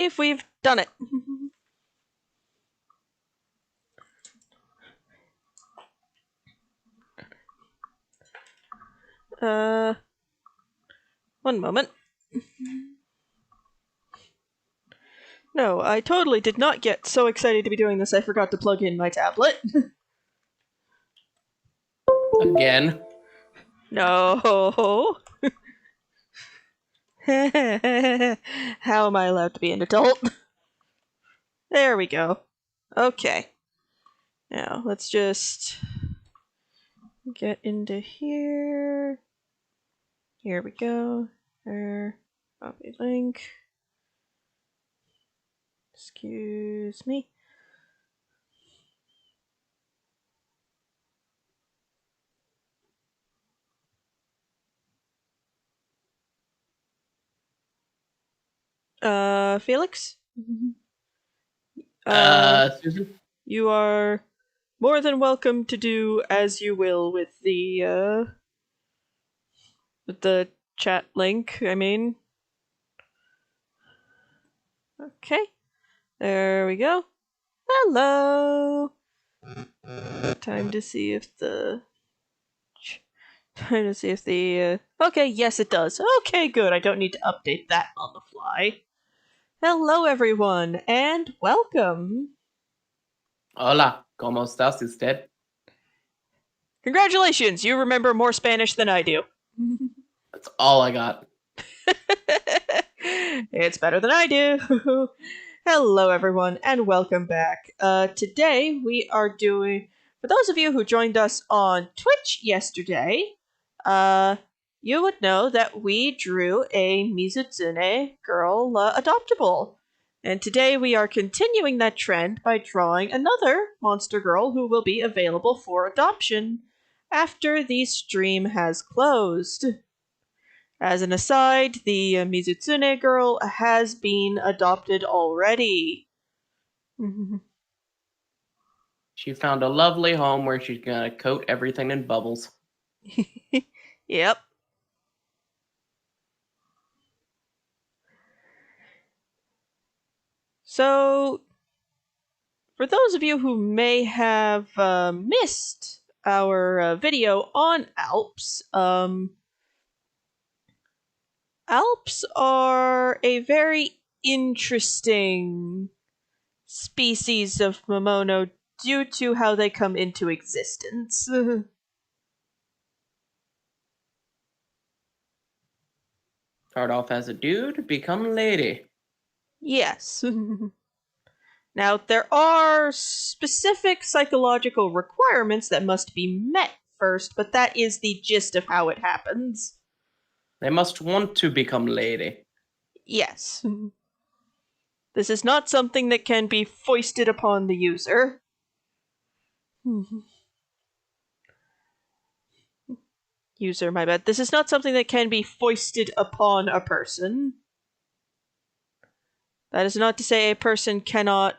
if we've done it. One moment. No, I totally did not get so excited to be doing this I forgot to plug in my tablet. Again. No. How am I allowed to be an adult? There we go. Okay. Now, let's just get into here. Here we go. Copy link. Excuse me. Felix? Susan? You are more than welcome to do as you will with the chat link, I mean. Okay. There we go. Hello! Time to see if the... Okay, yes it does. Okay, good. I don't need to update that on the fly. Hello, everyone, and welcome. Hola, ¿cómo estás usted? Congratulations, you remember more Spanish than I do. That's all I got. It's better than I do. Hello, everyone, and welcome back. Today we are doing, for those of you who joined us on Twitch yesterday, you would know that we drew a Mizutsune girl adoptable. And today we are continuing that trend by drawing another monster girl who will be available for adoption after the stream has closed. As an aside, the Mizutsune girl has been adopted already. She found a lovely home where she's gonna coat everything in bubbles. Yep. So, for those of you who may have missed our video on Alps, Alps are a very interesting species of Momono due to how they come into existence. Start off as a dude, become lady. Yes. Now, there are specific psychological requirements that must be met first, but that is the gist of how it happens. They must want to become lady. Yes. This is not something that can be foisted upon the user. User, my bad. This is not something that can be foisted upon a person. That is not to say a person cannot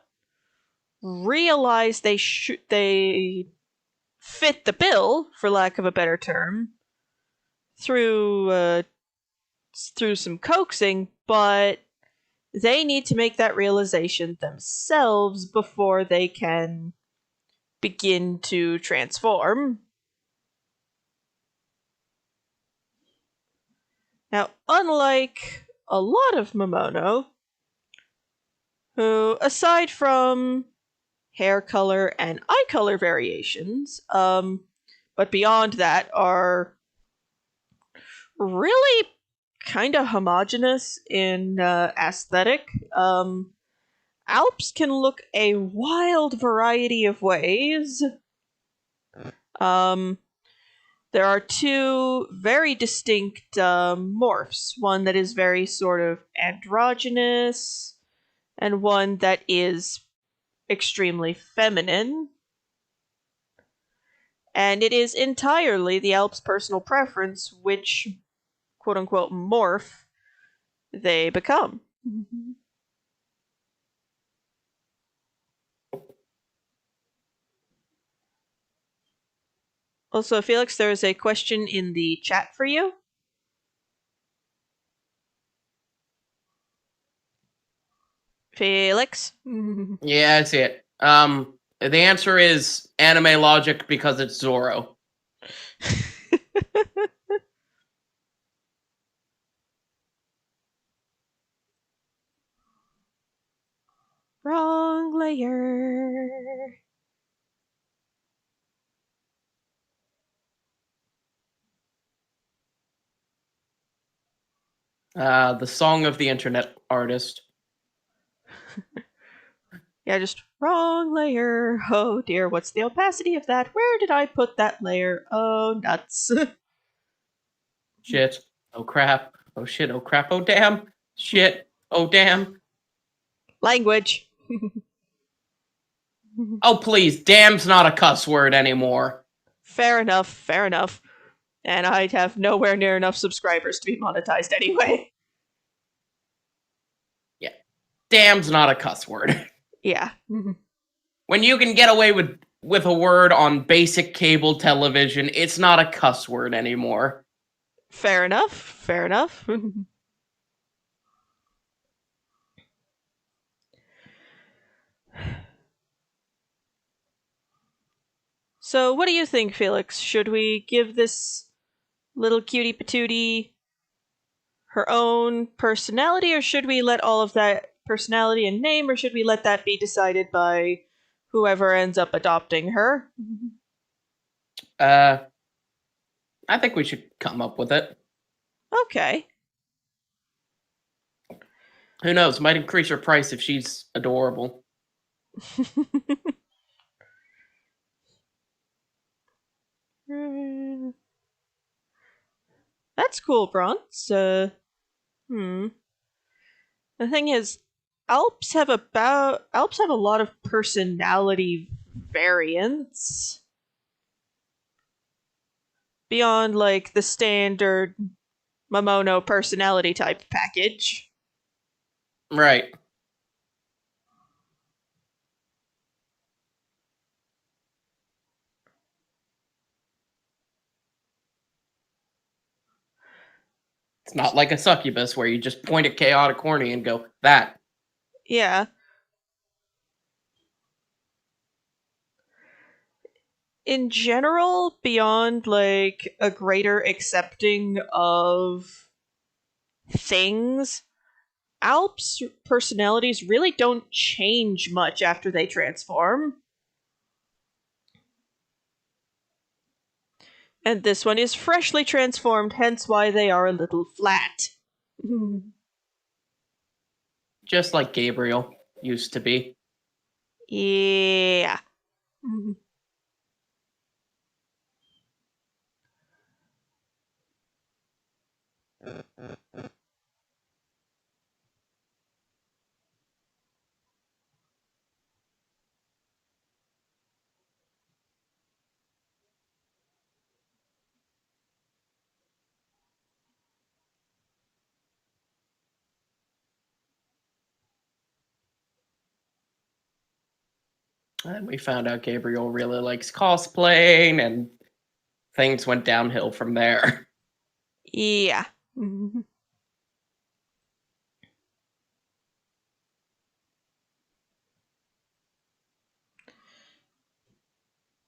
realize they fit the bill, for lack of a better term, through some coaxing, but they need to make that realization themselves before they can begin to transform. Now, unlike a lot of Momono, who, aside from hair color and eye color variations, but beyond that, are really kind of homogenous in aesthetic. Alps can look a wild variety of ways. There are two very distinct morphs. One that is very sort of androgynous, and one that is extremely feminine. And it is entirely the Alps' personal preference which quote-unquote morph they become. Also, Felix, there is a question in the chat for you. Felix? Yeah, I see it. The answer is anime logic because it's Zoro. Wrong layer. The song of the internet artist. Yeah, just wrong layer. Oh dear, what's the opacity of that? Where did I put that layer? Oh, nuts. Shit. Oh crap. Oh shit. Oh crap. Oh damn. Shit. Oh damn. Language. Oh please. Damn's not a cuss word anymore. Fair enough, fair enough. And I'd have nowhere near enough subscribers to be monetized anyway. Yeah. Damn's not a cuss word. Yeah. When you can get away with a word on basic cable television, it's not a cuss word anymore. Fair enough, fair enough. So, what do you think, Felix? Should we give this little cutie patootie her own personality, or should we let all of that personality and name, or should we let that be decided by whoever ends up adopting her? Uh, I think we should come up with it. Okay. Who knows? Might increase her price if she's adorable. That's cool, Bronze. Hmm. The thing is, Alps have a lot of personality variants beyond like the standard Momono personality type package. Right. It's not like a succubus where you just point at chaotic horny and go, that. Yeah. In general, beyond like a greater accepting of things, Alp's personalities really don't change much after they transform. And this one is freshly transformed, hence why they are a little flat. Just like Gabriel used to be. Yeah. And we found out Gabriel really likes cosplaying, and things went downhill from there. Yeah.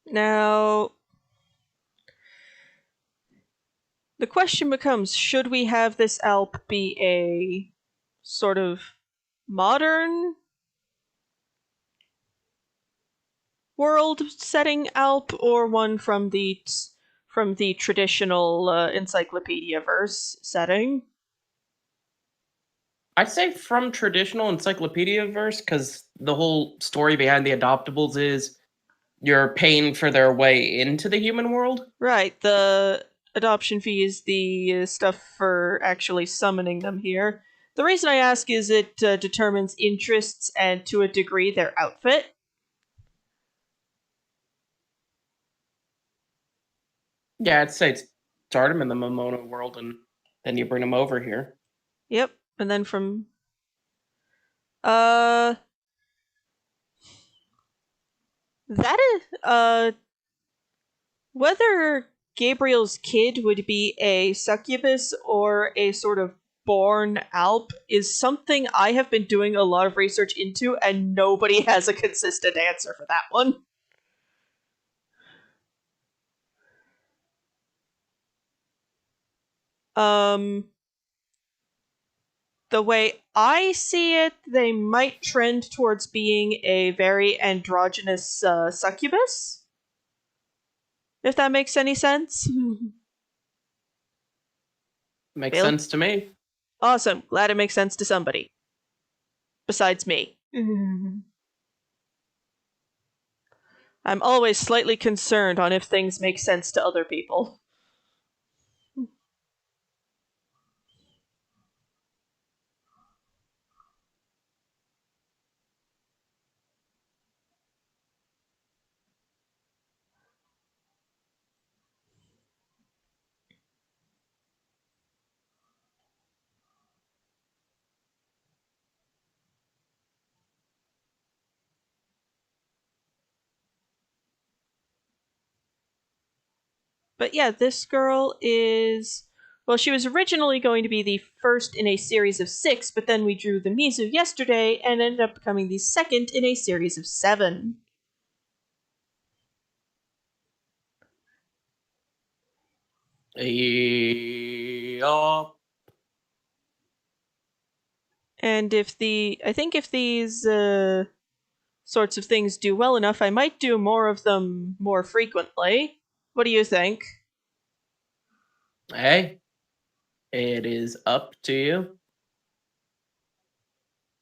Now, the question becomes, should we have this Alp be a sort of modern world setting Alp, or one from the traditional encyclopedia verse setting? I say from traditional encyclopedia verse because the whole story behind the adoptables is you're paying for their way into the human world. Right, the adoption fee is the stuff for actually summoning them here. The reason I ask is it determines interests and, to a degree, their outfit. Yeah, I'd say start them in the Momono world and then you bring them over here. Yep, and then from uh that is whether Gabriel's kid would be a succubus or a sort of born alp is something I have been doing a lot of research into, and nobody has a consistent answer for that one. Um, the way I see it, they might trend towards being a very androgynous succubus, if that makes any sense. Makes Bailey? sense to me. Awesome. Glad it makes sense to somebody. Besides me. I'm always slightly concerned on if things make sense to other people. But yeah, this girl is. Well, she was originally going to be the first in a series of 6, but then we drew the Mizu yesterday and ended up becoming the second in a series of 7. Oh, And I think if these sorts of things do well enough, I might do more of them more frequently. What do you think? hey, it is up to you.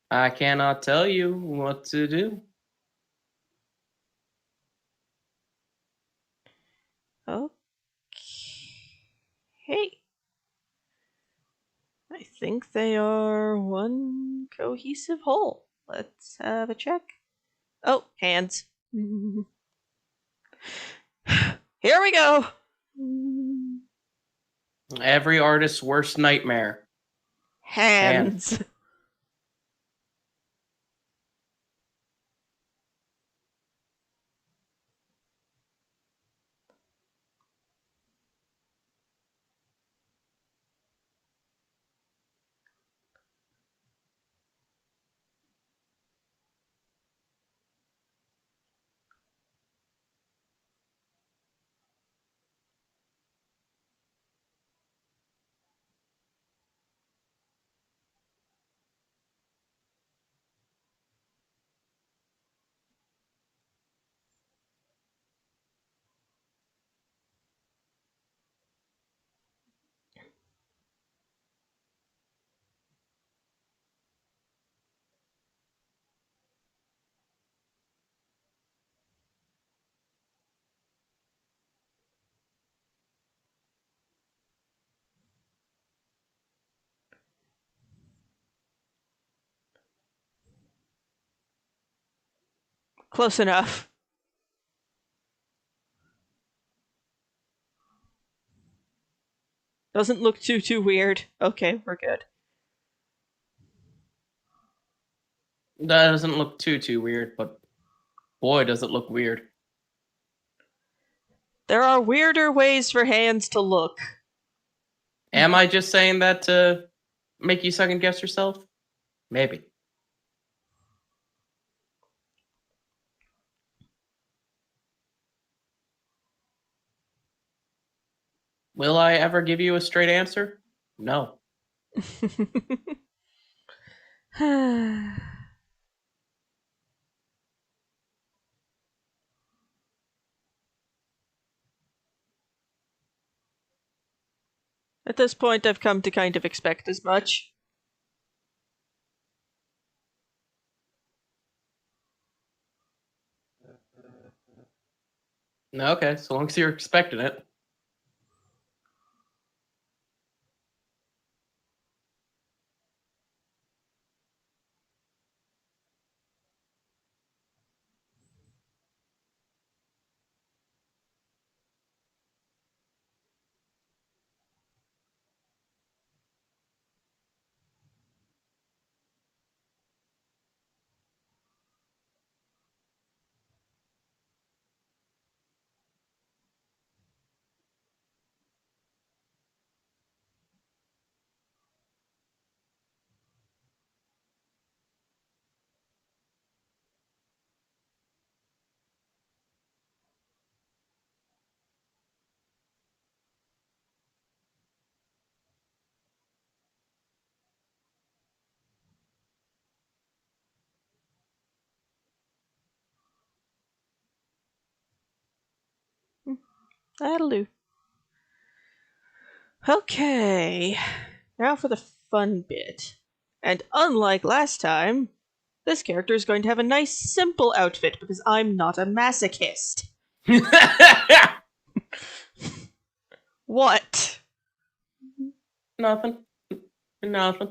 I cannot tell you what to do. Okay. I think they are one cohesive whole. Let's have a check. Oh, hands. Here we go. Every artist's worst nightmare. Hands. Hands. Close enough. Doesn't look too weird. Okay, we're good. That doesn't look too weird, but boy, does it look weird. There are weirder ways for hands to look. Am I just saying that to make you second guess yourself? Maybe. Will I ever give you a straight answer? No. At this point, I've come to kind of expect as much. Okay, so long as you're expecting it. That'll do. Okay, now for the fun bit. And unlike last time, this character is going to have a nice simple outfit because I'm not a masochist. What? Nothing. Nothing.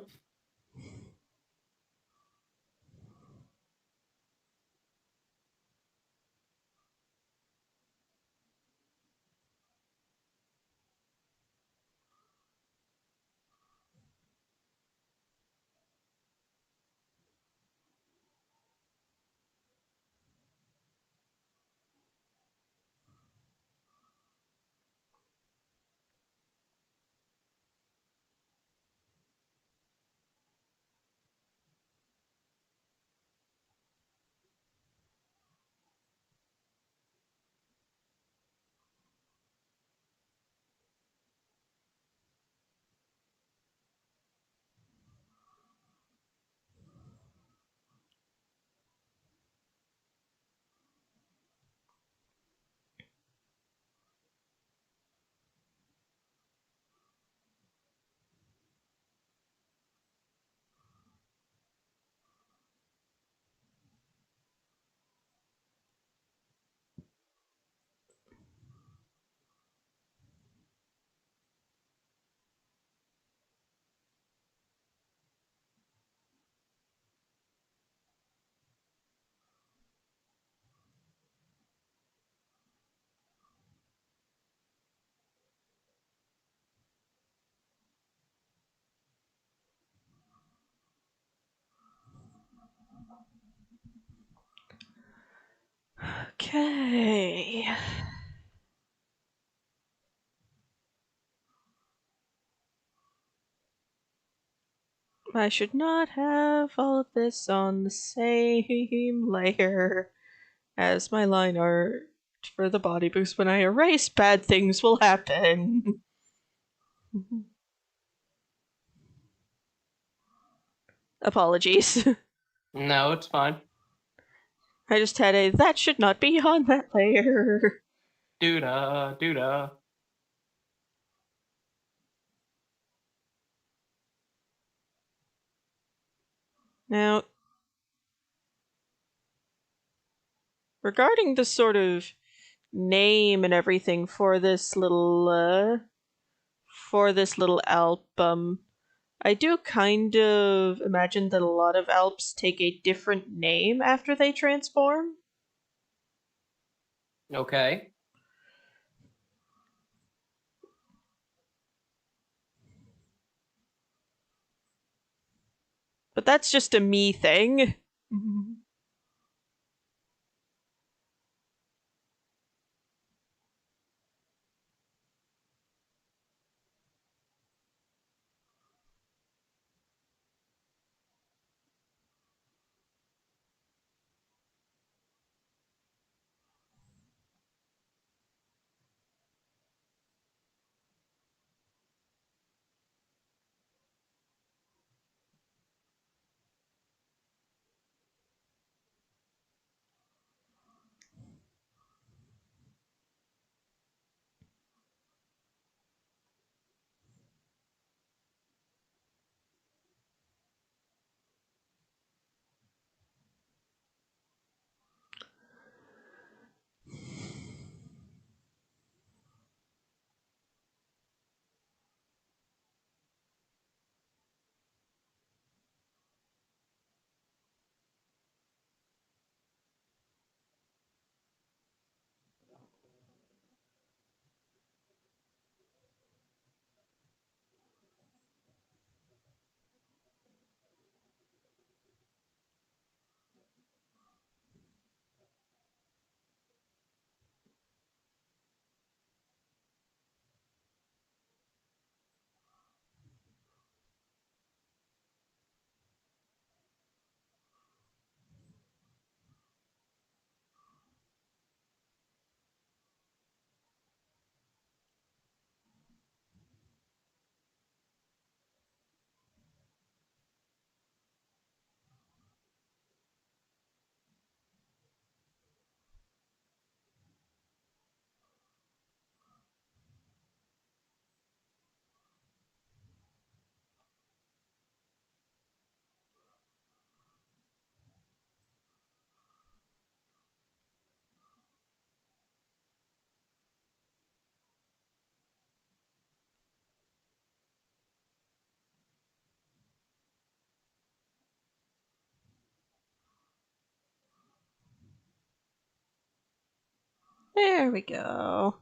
Okay. I should not have all of this on the same layer as my line art for the body because when I erase, bad things will happen. Apologies. No, it's fine. I just had a that should not be on that layer. Doo-da, doo-da. Now, regarding the sort of name and everything for this little album, I do kind of imagine that a lot of Alps take a different name after they transform. Okay. But that's just a me thing. There we go.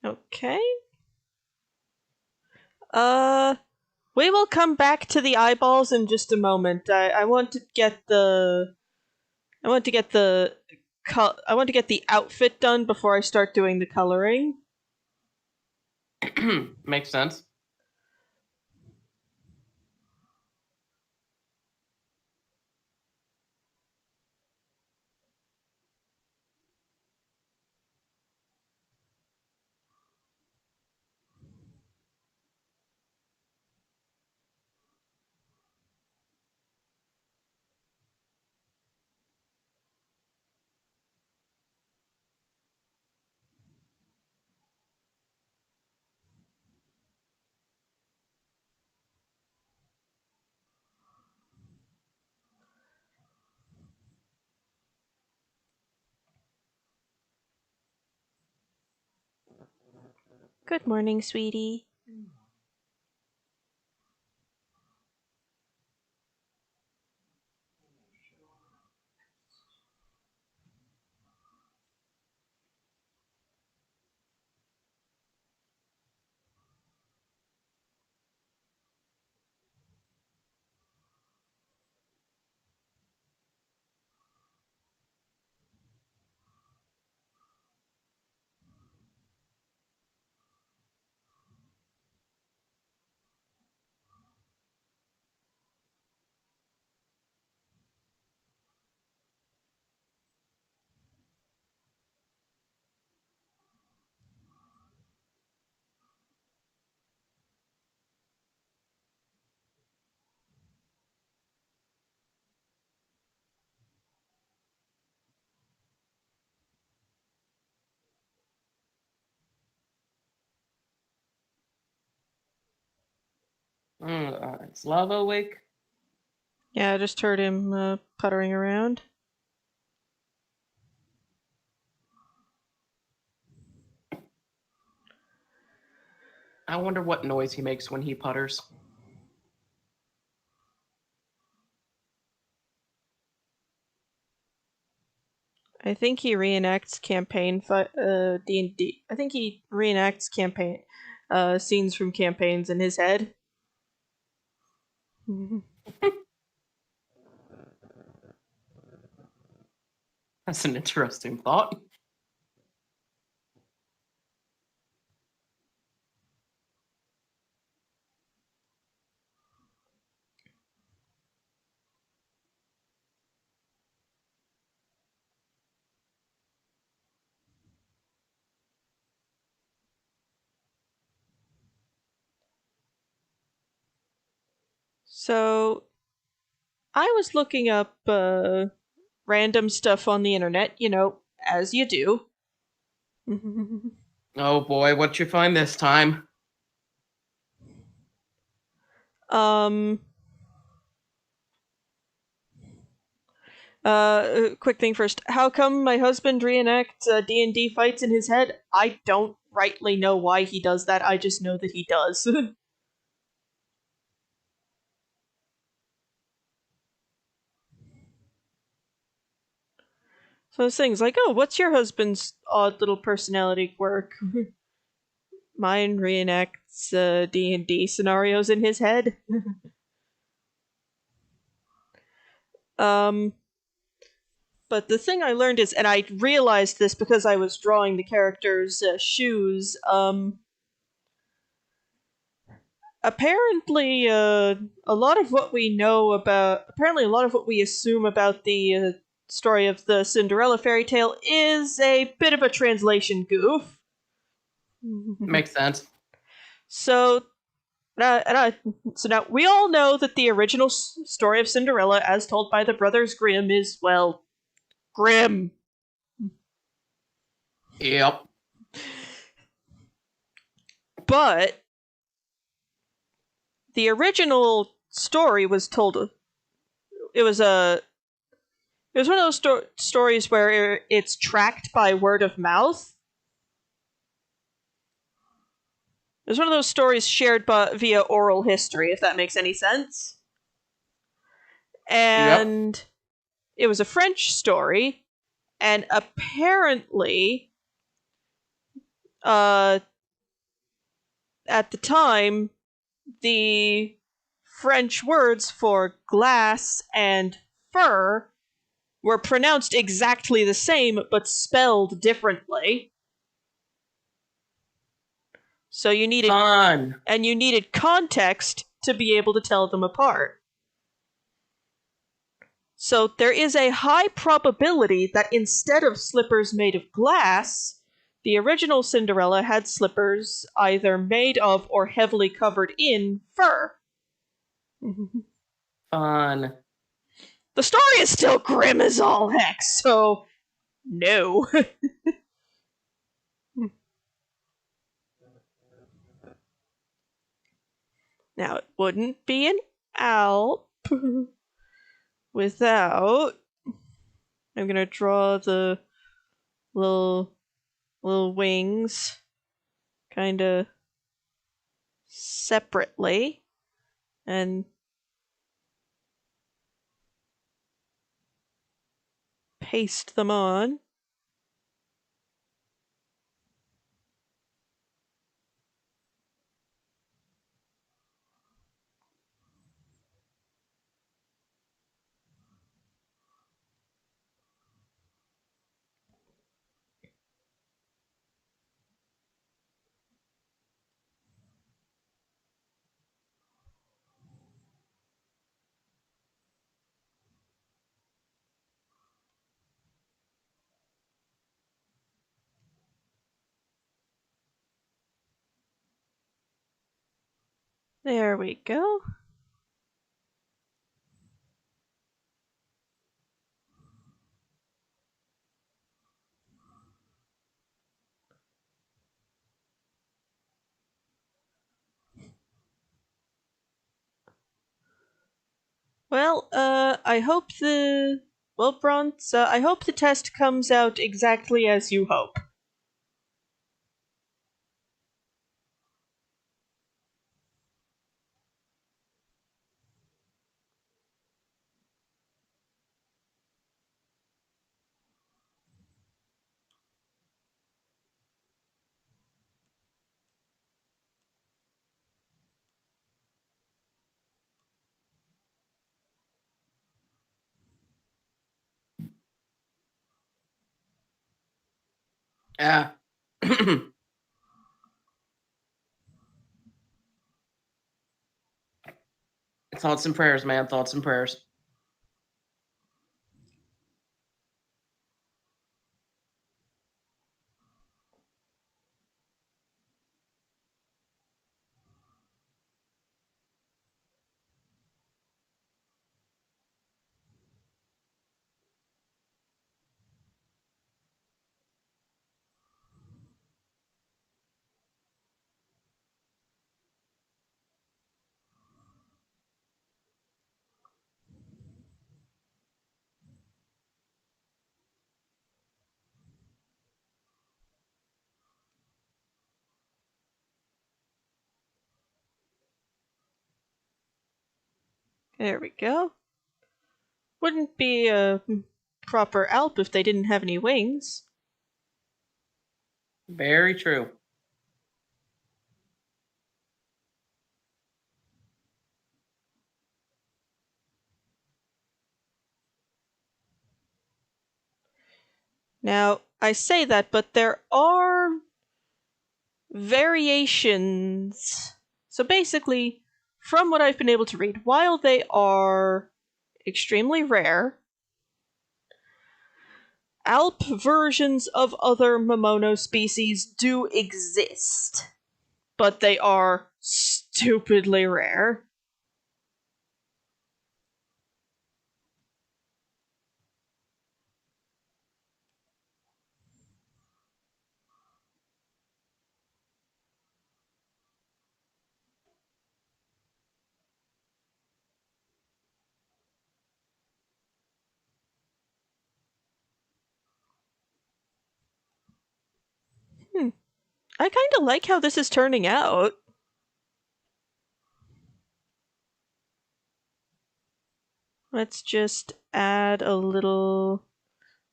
Okay. Uh, we will come back to the eyeballs in just a moment. I want to get the I want to get the I want to get the outfit done before I start doing the coloring. Makes sense. Good morning, sweetie. Is Lava awake? Yeah, I just heard him puttering around. I wonder what noise he makes when he putters. I think he reenacts D&D. I think he reenacts campaign scenes from campaigns in his head. That's an interesting thought. So I was looking up random stuff on the internet, as you do. Oh boy, what'd you find this time? um, quick thing first. How come my husband reenacts D&D fights in his head? I don't rightly know why he does that. I just know that he does. So things like, oh, what's your husband's odd little personality quirk? Mine reenacts D&D scenarios in his head. um, But the thing I learned is, and I realized this because I was drawing the characters' shoes. Apparently, a lot of what we know about, apparently, a lot of what we assume about the story of the Cinderella fairy tale is a bit of a translation goof. Makes sense. So, so now we all know that the original story of Cinderella, as told by the Brothers Grimm, is, well, grim. Yep. But the original story was told. It was a. It was one of those stories where it's tracked by word of mouth. It was one of those stories shared via oral history, if that makes any sense. Yep. And it was a French story, and apparently, uh, at the time, the French words for glass and fur were pronounced exactly the same, but spelled differently. So Fun. you needed context to be able to tell them apart. So there is a high probability that instead of slippers made of glass, the original Cinderella had slippers either made of or heavily covered in fur. Fun. The story is still grim as all heck, so no. Now, it wouldn't be an Alp without. I'm gonna draw the little wings kind of separately and paste them on. There we go. Well, I hope the. Well, Bronze, I hope the test comes out exactly as you hope. Yeah. Thoughts and prayers, man. Thoughts and prayers. There we go. Wouldn't be a proper Alp if they didn't have any wings. Very true. Now, I say that, but there are variations. So basically, from what I've been able to read, while they are extremely rare, ALP versions of other Momono species do exist, but they are stupidly rare. Hmm. I kind of like how this is turning out. Let's just add a little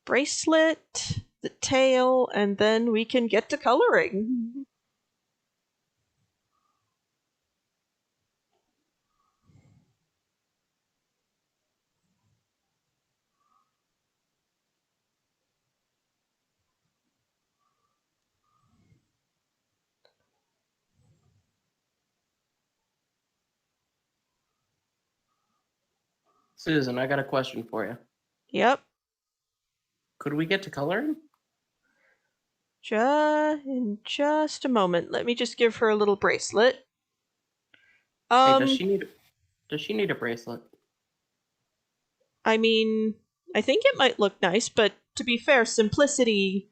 bracelet, the tail, and then we can get to coloring. Susan, I got a question for you. Yep. Could we get to coloring? In just a moment. Let me just give her a little bracelet. Hey, Um, does she need a bracelet? I mean, I think it might look nice, but to be fair, simplicity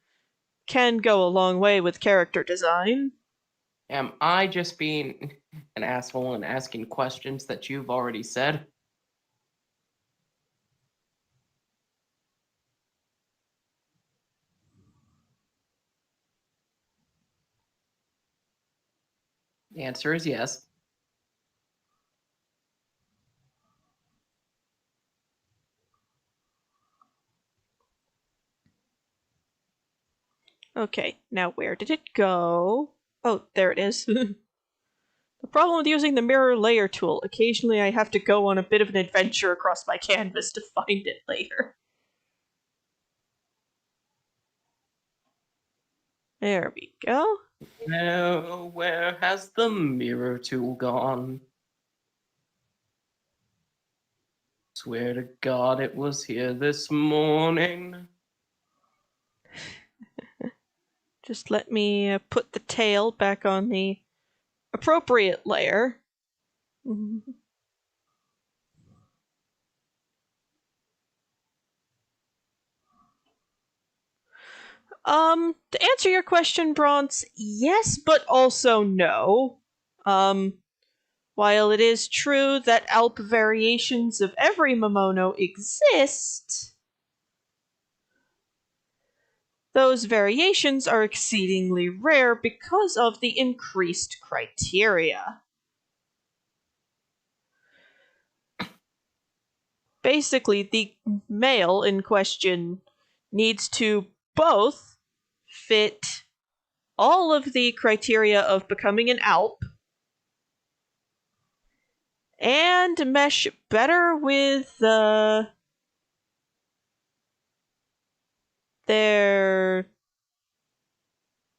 can go a long way with character design. Am I just being an asshole and asking questions that you've already said? The answer is yes. Okay, now where did it go? Oh, there it is. The problem with using the mirror layer tool, occasionally I have to go on a bit of an adventure across my canvas to find it later. There we go. Now, where has the mirror tool gone? Swear to God it was here this morning. Just let me put the tail back on the appropriate layer. To answer your question, Bronze, yes, but also no. Um, while it is true that ALP variations of every Momono exist, those variations are exceedingly rare because of the increased criteria. Basically, the male in question needs to both fit all of the criteria of becoming an ALP and mesh better with their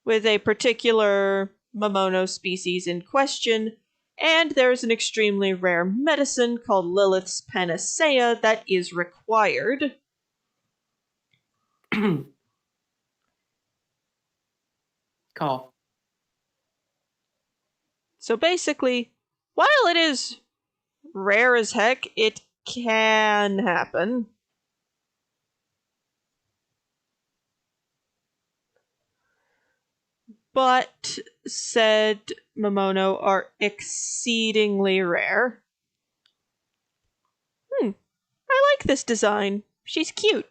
with a particular Momono species in question, and there's an extremely rare medicine called Lilith's Panacea that is required. Cough. So basically, while it is rare as heck, it can happen. But said Momono are exceedingly rare. I like this design. She's cute.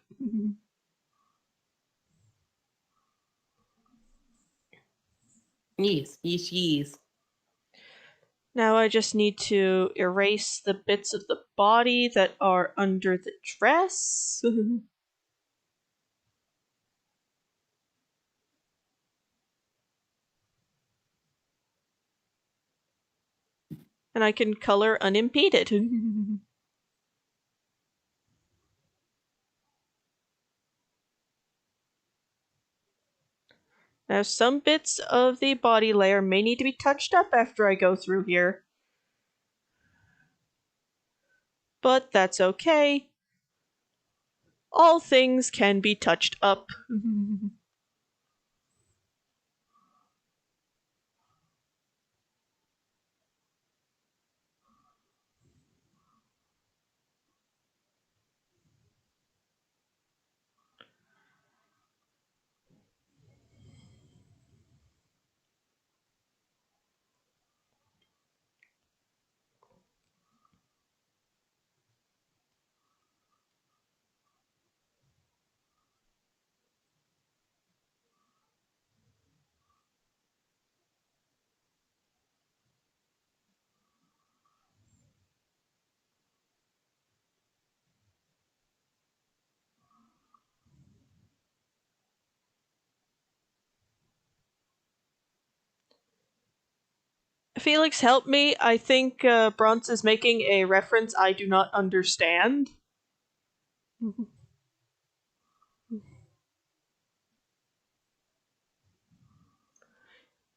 Yes, yes, yes. Now I just need to erase the bits of the body that are under the dress. And I can color unimpeded. Now, some bits of the body layer may need to be touched up after I go through here. But that's okay. All things can be touched up. Felix, help me. I think Bronze is making a reference I do not understand.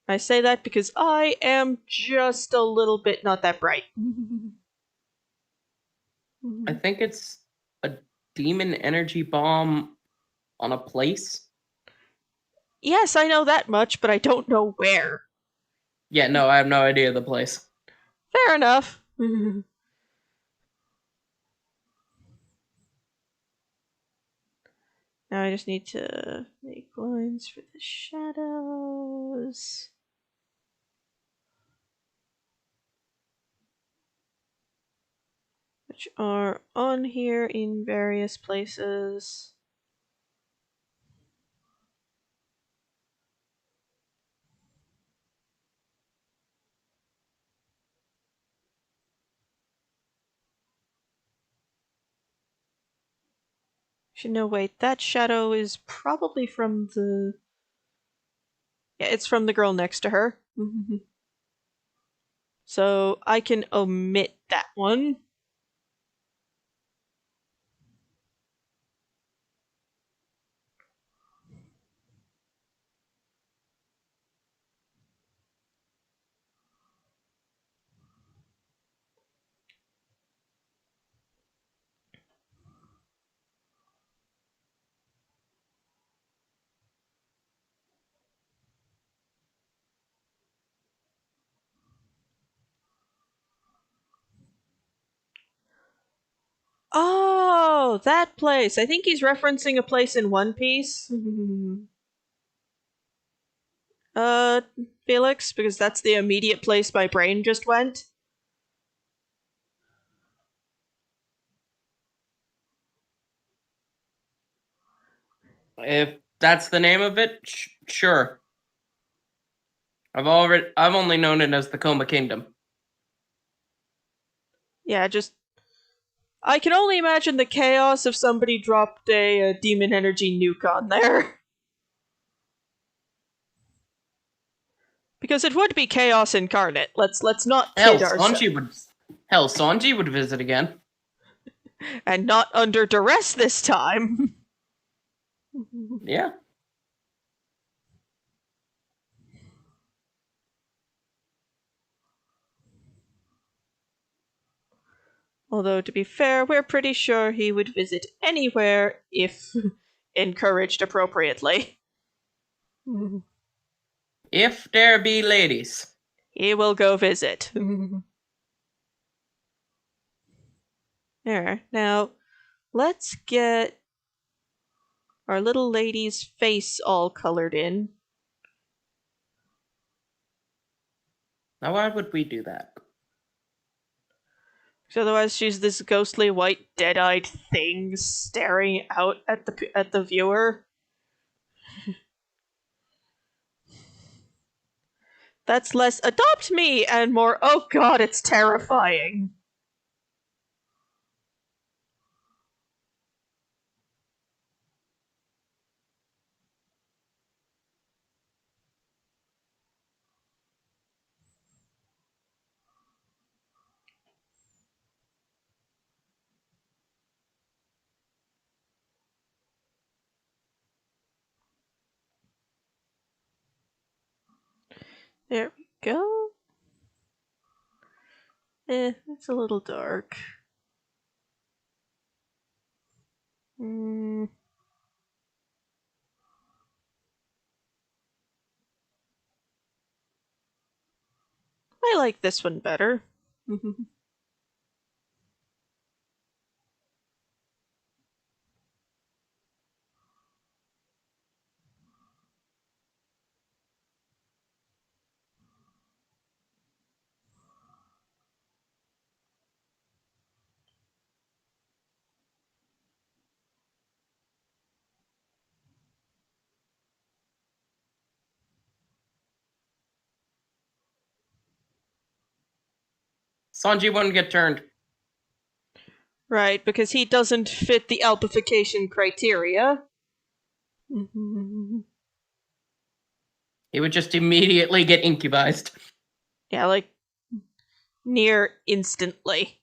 I say that because I am just a little bit not that bright. I think it's a demon energy bomb on a place. Yes, I know that much, but I don't know where. Yeah, no, I have no idea the place. Fair enough. Now I just need to make lines for the shadows. Which are on here in various places. Actually, no, wait. That shadow is probably from the. Yeah, it's from the girl next to her. So I can omit that one. Oh, that place. I think he's referencing a place in One Piece. uh, Felix, because that's the immediate place my brain just went. If that's the name of it, sure. I've only known it as the Coma Kingdom. Yeah, just. I can only imagine the chaos if somebody dropped a demon energy nuke on there. Because it would be chaos incarnate. Let's not Hell, kid ourselves. Sanji would visit again. And not under duress this time. Yeah. Although, to be fair, we're pretty sure he would visit anywhere if encouraged appropriately. If there be ladies. He will go visit. There. Now, let's get our little lady's face all colored in. Now why would we do that? Because otherwise, she's this ghostly white, dead-eyed thing staring out at the viewer. That's less adopt me and more, oh god, it's terrifying. There we go. It's a little dark. Mm, I like this one better. Sanji wouldn't get turned. Right, because he doesn't fit the alpification criteria. He would just immediately get incubized. Yeah, like near instantly.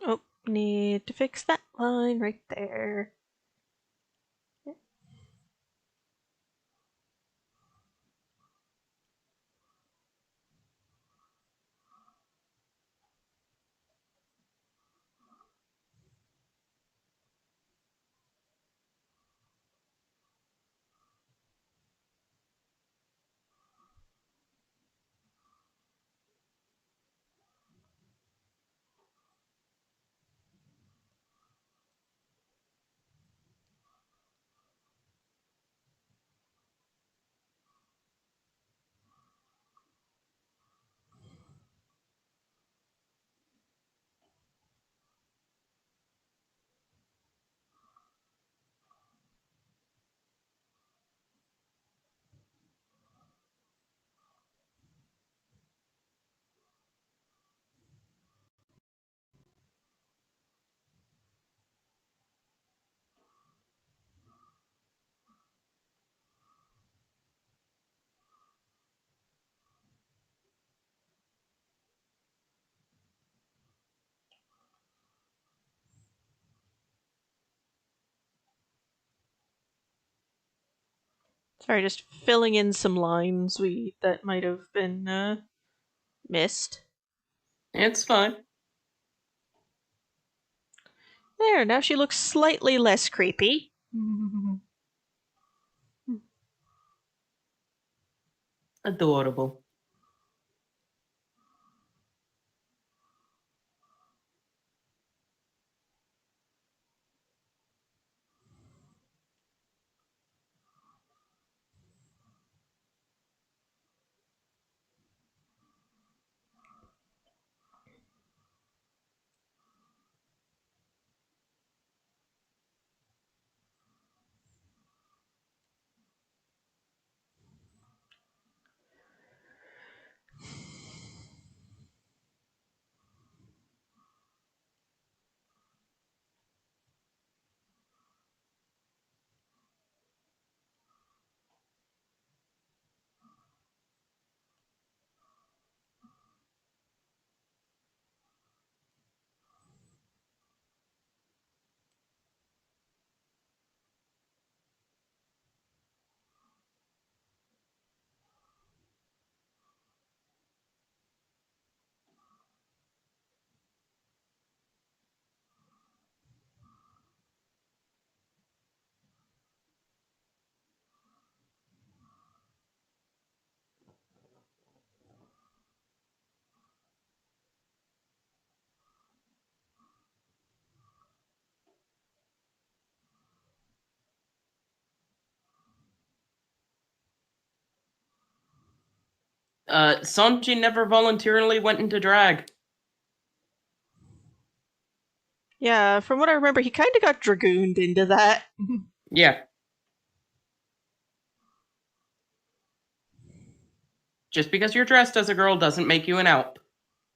Oh, need to fix that line right there. Sorry, just filling in some lines that might have been missed. It's fine. There, now she looks slightly less creepy. Adorable. Sanji never voluntarily went into drag. Yeah, from what I remember, he kind of got dragooned into that. Yeah. Just because you're dressed as a girl doesn't make you an elf.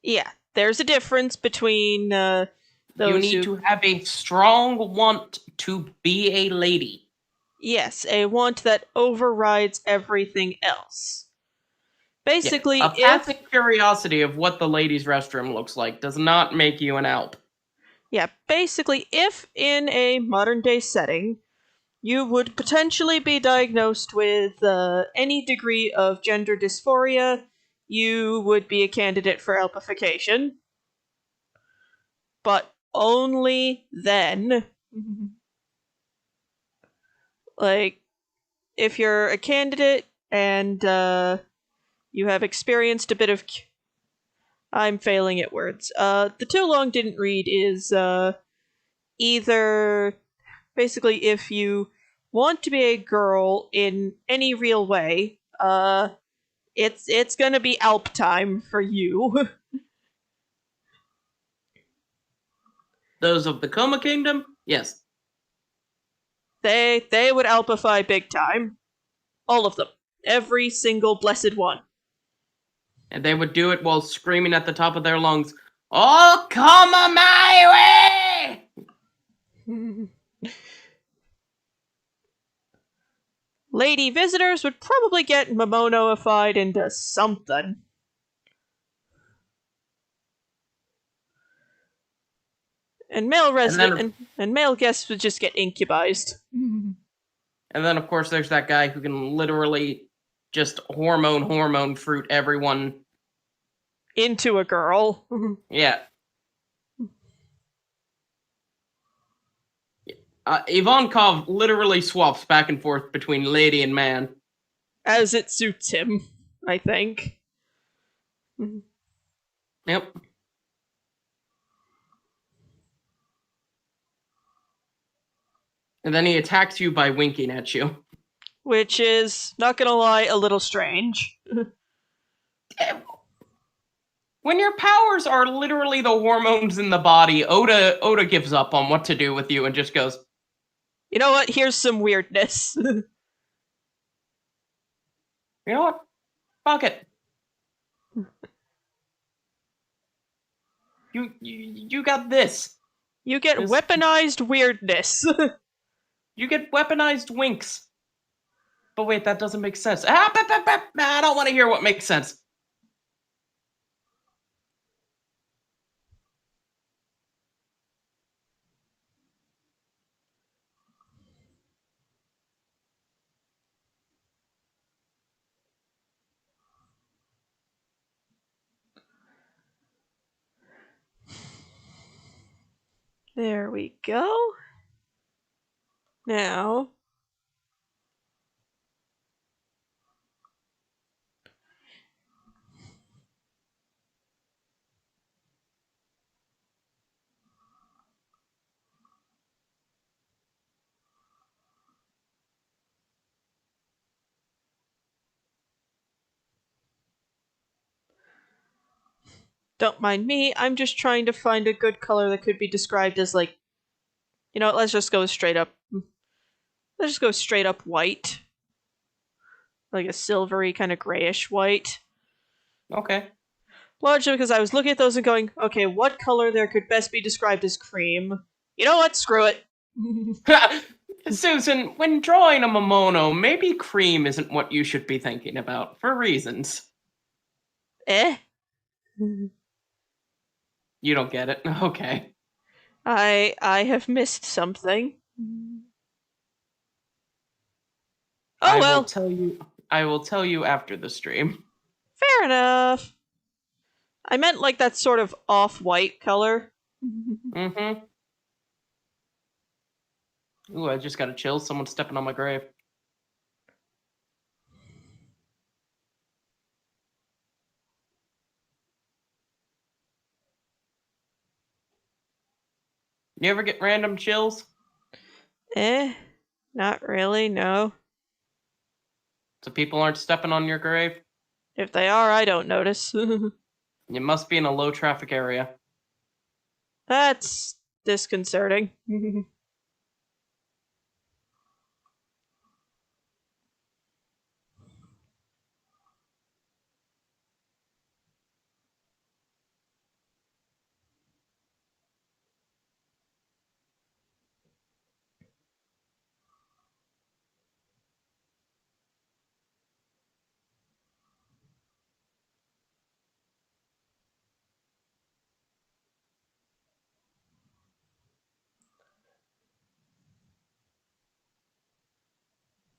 Yeah, there's a difference between You those need who. to have a strong want to be a lady. Yes, a want that overrides everything else. Yeah. Basically, A if. passing curiosity of what the ladies' restroom looks like does not make you an elf. Yeah, basically, if in a modern day setting, you would potentially be diagnosed with any degree of gender dysphoria, you would be a candidate for elpification. But only then. Like, if you're a candidate and you have experienced a bit of. I'm failing at words. The too long didn't read is either basically if you want to be a girl in any real way, it's gonna be Alp time for you. Those of the Coma Kingdom, yes. they would Alpify big time. All of them. Every single blessed one. And they would do it while screaming at the top of their lungs, "Oh, come my way!" Lady visitors would probably get Momonoified into something. And male And then, and male guests would just get incubized. of course, there's that guy who can literally just hormone fruit everyone. Into a girl. Yeah. Ivankov literally swaps back and forth between lady and man. As it suits him, I think. Yep. And then he attacks you by winking at you. Which is, not gonna lie, a little strange. When your powers are literally the hormones in the body, Oda gives up on what to do with you and just goes, You know what? Here's some weirdness. "You know what? Fuck it. You got this. You get This- weaponized weirdness. You get weaponized winks." But wait, that doesn't make sense. I don't want to hear what makes sense. There we go. Now. Don't mind me, I'm just trying to find a good color that could be described as, like, you know what, let's just go straight up. Let's just go straight up white. Like a silvery, kind of grayish white. Okay. Largely because I was looking at those and going, okay, what color there could best be described as cream? You know what? Screw it. Susan, when drawing a Momono, maybe cream isn't what you should be thinking about, for reasons. Eh? You don't get it. Okay. I have missed something. Oh I will well, tell you. I will tell you after the stream. fair enough. I meant like that sort of off-white color. Mm-hmm. Ooh, I just got a chill. Someone's stepping on my grave. You ever get random chills? Not really, no. So people aren't stepping on your grave? If they are, I don't notice. You must be in a low traffic area. That's disconcerting.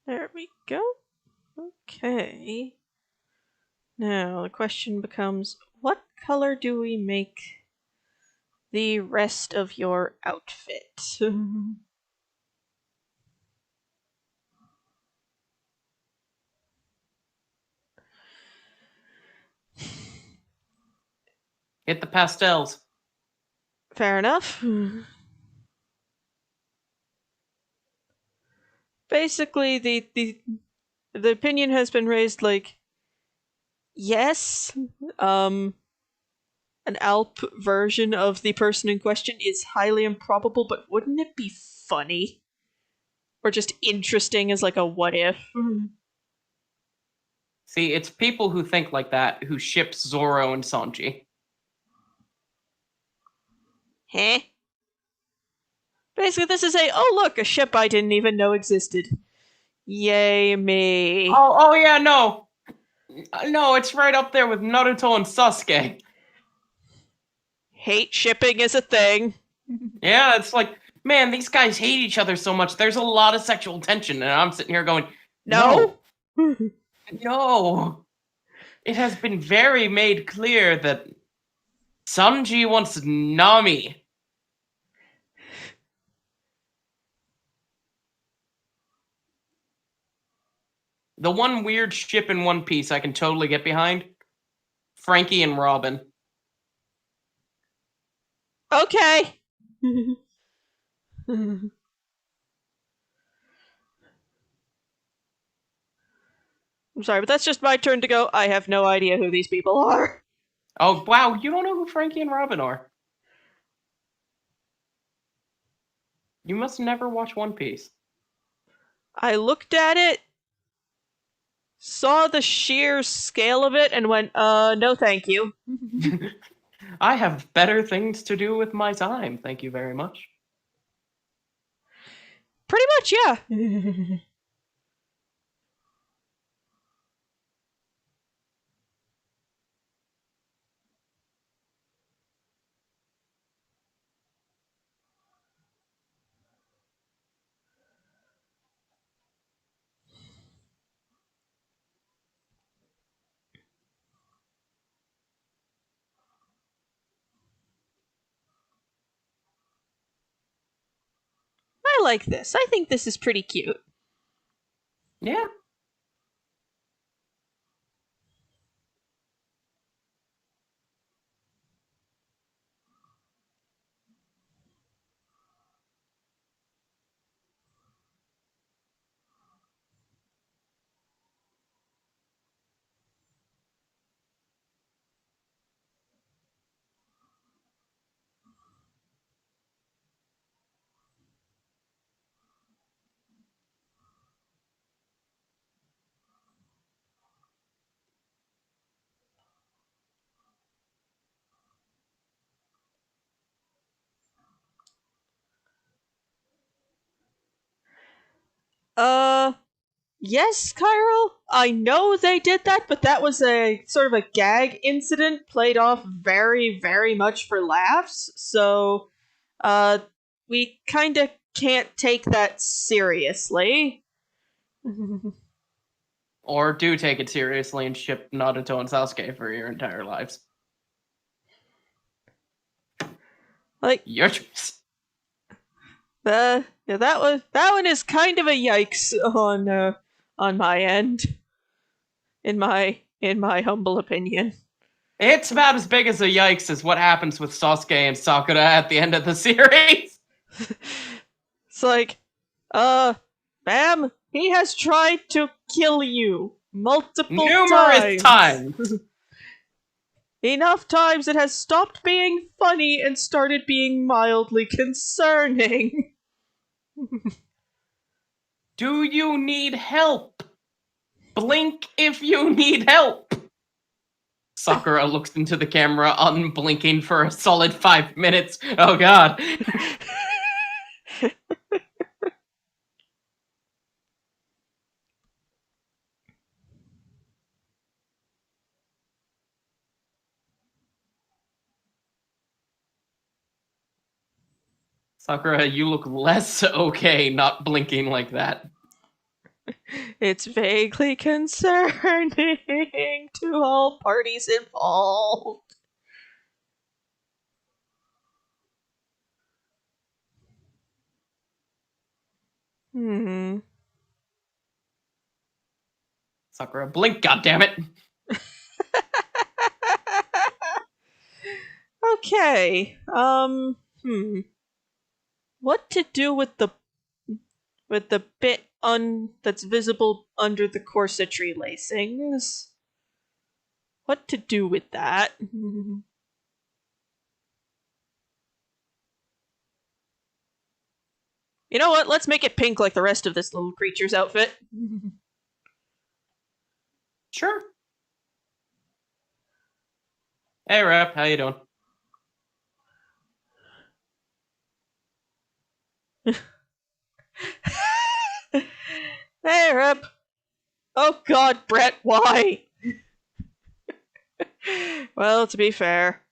There we go. Okay. Now the question becomes, what color do we make the rest of your outfit? Hit the pastels. Fair enough. Basically, the opinion has been raised like, yes, an Alp version of the person in question is highly improbable, but wouldn't it be funny? Or just interesting as like a what if? See, it's people who think like that who ship Zoro and Sanji. Heh? Basically, this is oh look, a ship I didn't even know existed. Yay me. Oh yeah, no. No, it's right up there with Naruto and Sasuke. Hate shipping is a thing. Yeah, it's like, man, these guys hate each other so much. There's a lot of sexual tension, and I'm sitting here going, No? no. It has been very made clear that Sanji wants Nami. The one weird ship in One Piece I can totally get behind, Frankie and Robin. Okay. I'm sorry, but that's just my turn to go. I have no idea who these people are. Oh, wow, you don't know who Frankie and Robin are. You must never watch One Piece. I looked at it, saw the sheer scale of it, and went, no thank you. I have better things to do with my time, thank you very much. Pretty much, yeah. I like this. I think this is pretty cute. Yeah. Yes, Chiral. I know they did that, but that was a sort of a gag incident played off very, very much for laughs. So, we kind of can't take that seriously. Or do take it seriously and ship Naruto and Sasuke for your entire lives. Like, Your choice. yeah, that one is kind of a yikes on my end, in my humble opinion. It's about as big as a yikes as what happens with Sasuke and Sakura at the end of the series. It's like, ma'am, he has tried to kill you. multiple Numerous times. times. Enough times it has stopped being funny and started being mildly concerning. Do you need help? Blink if you need help. Sakura looks into the camera, unblinking for a solid 5 minutes. Oh god. Sakura, you look less okay not blinking like that. It's vaguely concerning to all parties involved. Hmm. Sakura, blink, goddammit! Okay. What to do with the bit that's visible under the corsetry lacings? What to do with that? You know what? Let's make it pink like the rest of this little creature's outfit. Sure. Hey, Rap, how you doing? Hey, Rip. Oh god, Brett, why? Well, to be fair,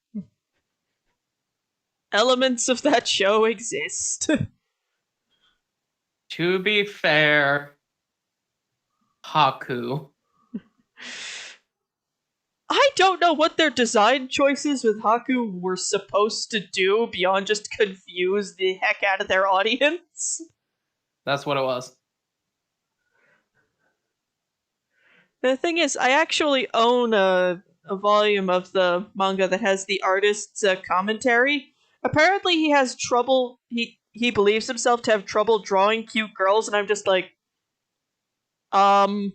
elements of that show exist. To be fair, Haku. I don't know what their design choices with Haku were supposed to do beyond just confuse the heck out of their audience. That's what it was. The thing is, I actually own a volume of the manga that has the artist's commentary. Apparently, he has trouble. He believes himself to have trouble drawing cute girls, and I'm just like, hold.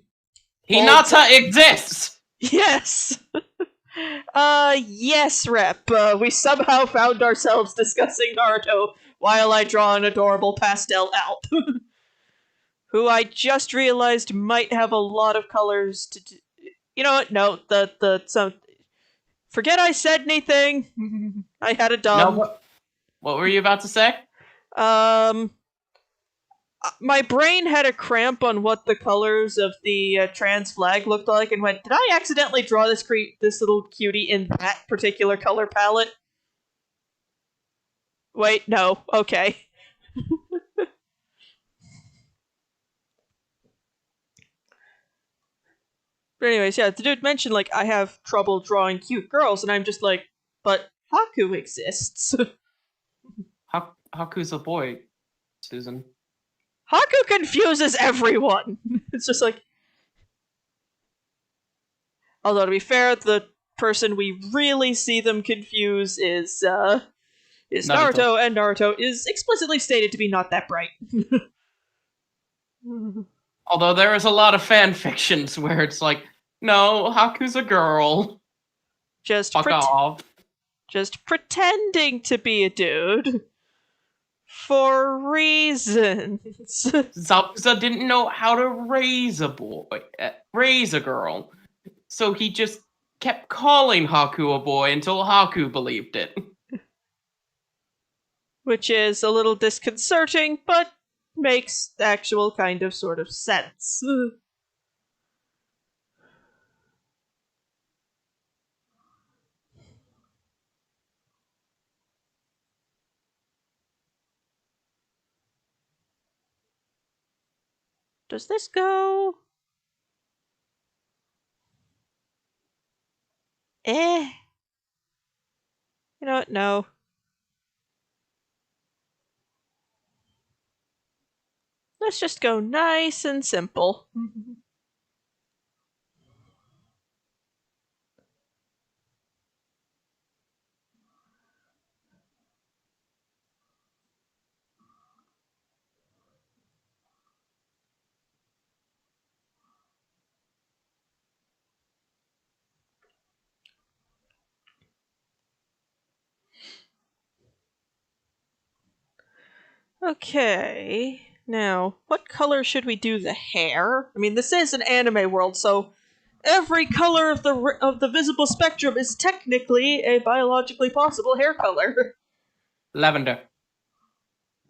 Hinata exists! Yes. Yes, Rep. We somehow found ourselves discussing Naruto while I draw an adorable pastel Alp, who I just realized might have a lot of colors to. You know what? No, the. Forget I said anything. I had a No, dumb. what were you about to say? Um, my brain had a cramp on what the colors of the trans flag looked like, and went, "Did I accidentally draw this little cutie in that particular color palette?" Wait, no. Okay. But anyways, yeah, the dude mentioned like I have trouble drawing cute girls, and I'm just like, but Haku exists. Haku's a boy, Susan. Haku confuses everyone. It's just like, although to be fair, the person we really see them confuse is Naruto. Naruto, and Naruto is explicitly stated to be not that bright. Although there is a lot of fan fictions where it's like, no, Haku's a girl. just Fuck off. just pretending to be a dude for reasons. Zabuza didn't know how to raise a boy, raise a girl. So he just kept calling Haku a boy until Haku believed it. Which is a little disconcerting, but makes actual kind of sort of sense. Does this go? Eh. You know what? No. Let's just go nice and simple. Okay. Now, what color should we do the hair? I mean, this is an anime world, so every color of the visible spectrum is technically a biologically possible hair color. Lavender.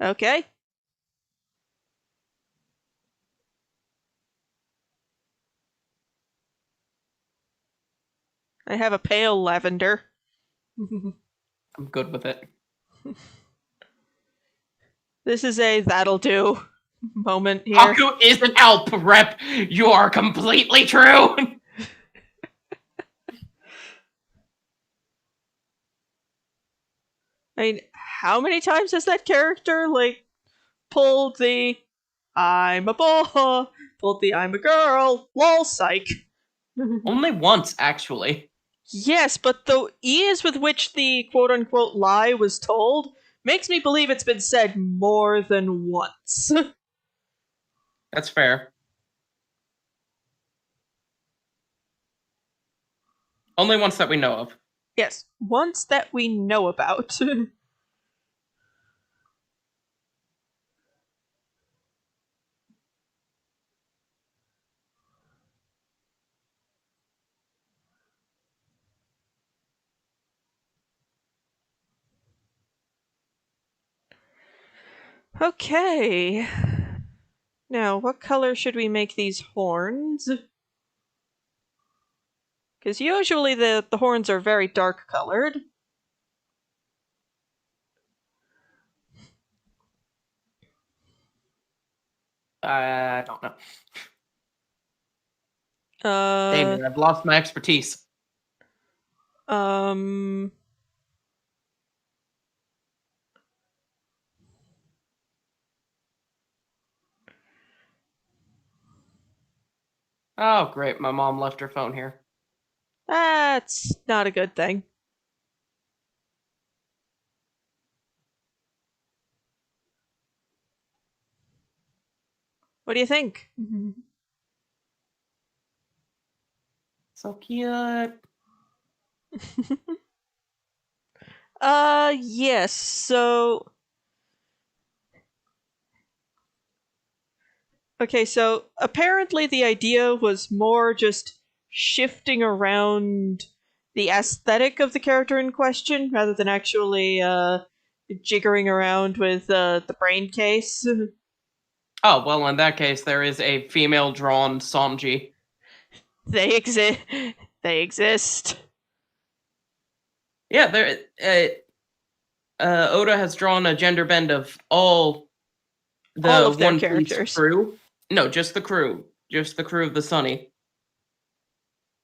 Okay. I have a pale lavender. I'm good with it. This is a that'll do moment here. Haku is an Alp rep. You are completely true. I mean, how many times has that character, like, pulled the I'm a boy, pulled the I'm a girl, lol psych. Only once, actually. Yes, but the ease with which the quote unquote lie was told makes me believe it's been said more than once. That's fair. Only once that we know of. Yes, once that we know about. Okay. Now, what color should we make these horns? Because usually the horns are very dark colored. I don't know. Uh, Damn it, I've lost my expertise. um, Oh, great. My mom left her phone here. that's not a good thing. What do you think? So cute. Yes, so. Okay, so apparently the idea was more just shifting around the aesthetic of the character in question rather than actually, jiggering around with, the brain case. Oh, well, in that case, there is a female drawn Sanji. They exist. They exist. Yeah, there. Oda has drawn a gender bend of all All the of their One Piece characters. crew. No, just the crew. Just the crew of the Sunny.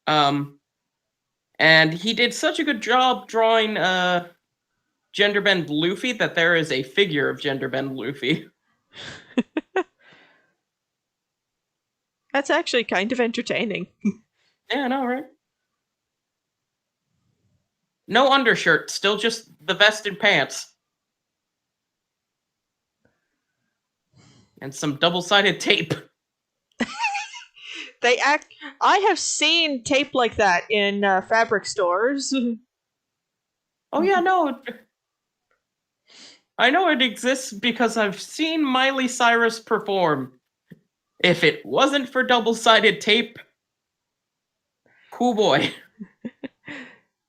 Um, and he did such a good job drawing gender bend Luffy that there is a figure of gender bend Luffy. That's actually kind of entertaining. Yeah, I know, right? No undershirt, still just the vest and pants. And some double-sided tape. They act. I have seen tape like that in, fabric stores. Oh yeah, no. I know it exists because I've seen Miley Cyrus perform. If it wasn't for double-sided tape, cool boy.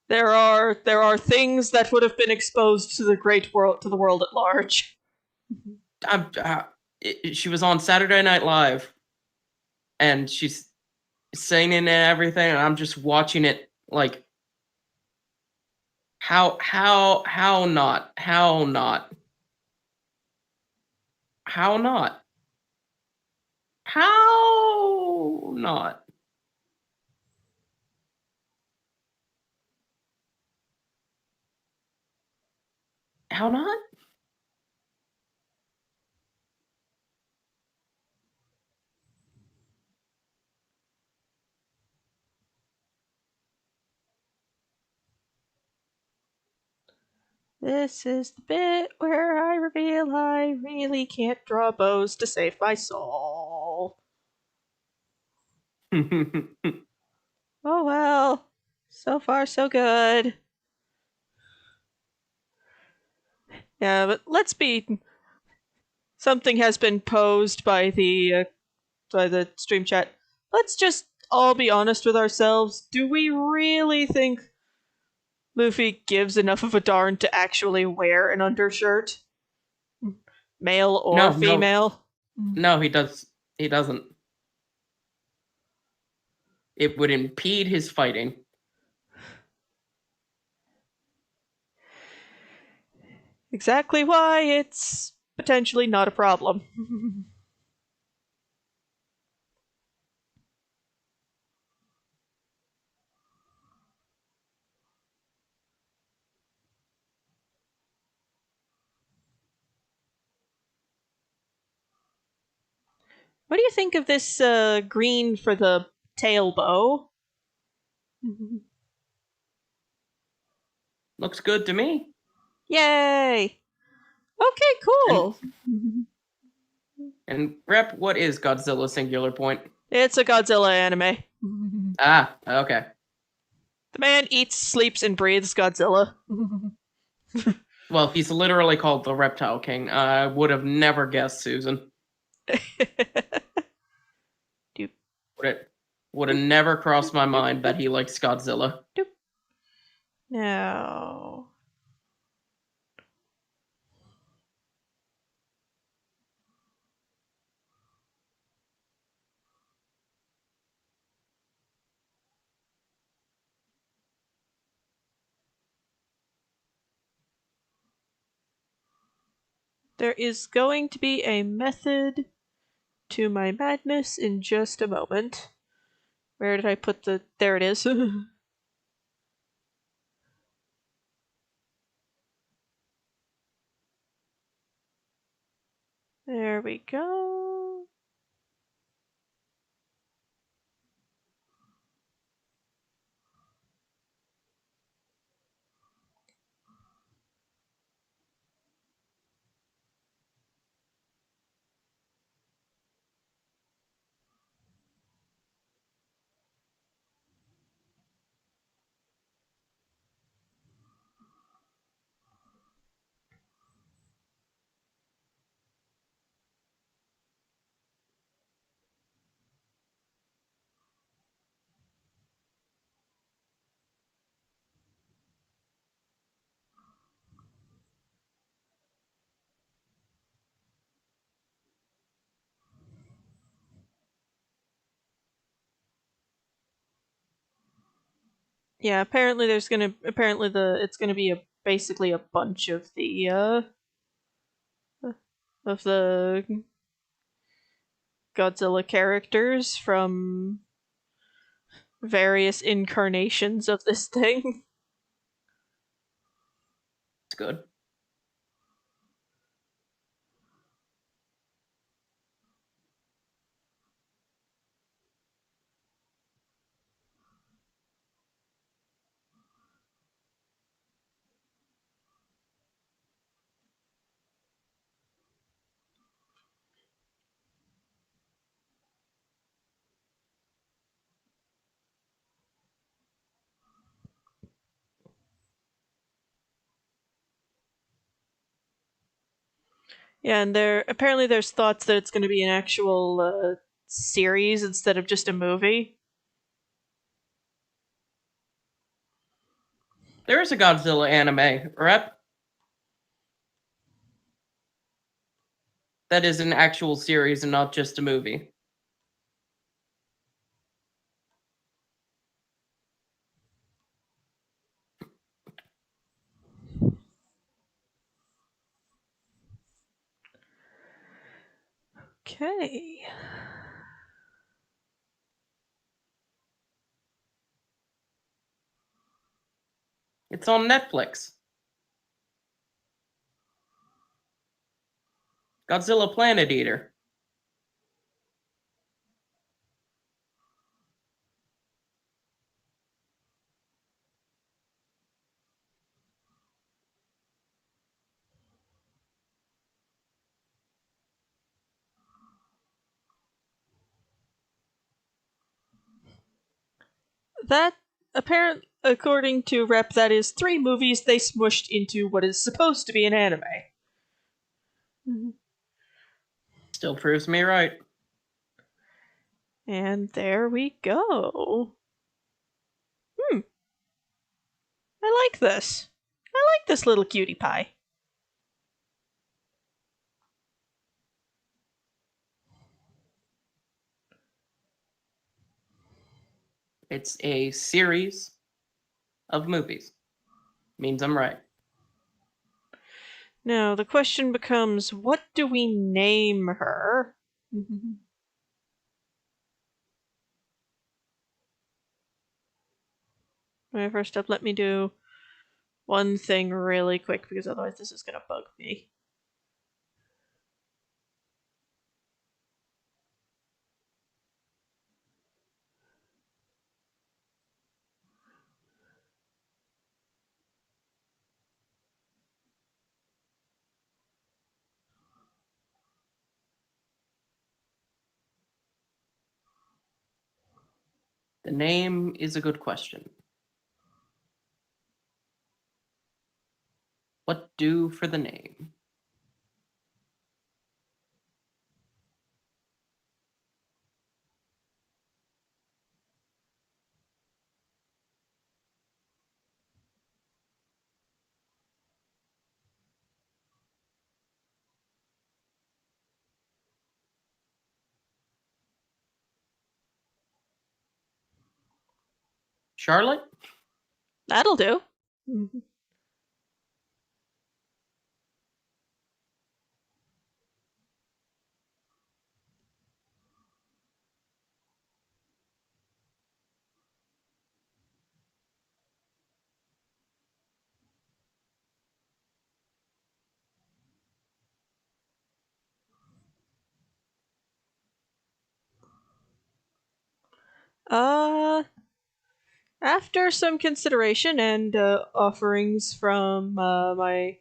There are things that would have been exposed to the great world, to the world at large. She was on Saturday Night Live, and she's singing and everything, and I'm just watching it like, how not, how not, how not, how not, how not. This is the bit where I reveal I really can't draw bows to save my soul. Oh well. So far, so good. Yeah, but let's be Something has been posed by the stream chat. Let's just all be honest with ourselves. Do we really think Luffy gives enough of a darn to actually wear an undershirt, male or No, no, female? no. He doesn't. It would impede his fighting. Exactly why it's potentially not a problem. What do you think of this green for the tail bow? Looks good to me. Yay! Okay, And cool. and Rep, what is Godzilla singular point? It's a Godzilla anime. Ah, okay. The man eats, sleeps, and breathes Godzilla. Well, he's literally called the Reptile King. I would have never guessed, Susan. Doop, Would have never crossed my mind that he likes Godzilla. doop. Now, there is going to be a method to my madness in just a moment. Where did I put the... There it is. There we go. Yeah, apparently it's gonna be basically a bunch of the Godzilla characters from various incarnations of this thing. It's good. Yeah, and there's thoughts that it's going to be an actual series instead of just a movie. There is a Godzilla anime, Rep. That is an actual series and not just a movie. Okay. It's on Netflix. Godzilla Planet Eater. That according to Rep, that is 3 movies they smushed into what is supposed to be an anime. Still proves me right. And there we go. I like this. I like this little cutie pie. It's a series of movies. Means I'm right. Now, the question becomes, what do we name her? Okay, first up, let me do one thing really quick, because otherwise this is going to bug me. The name is a good question. What do for the name? Charlotte? That'll do. Mhm. Uh, After some consideration and offerings from my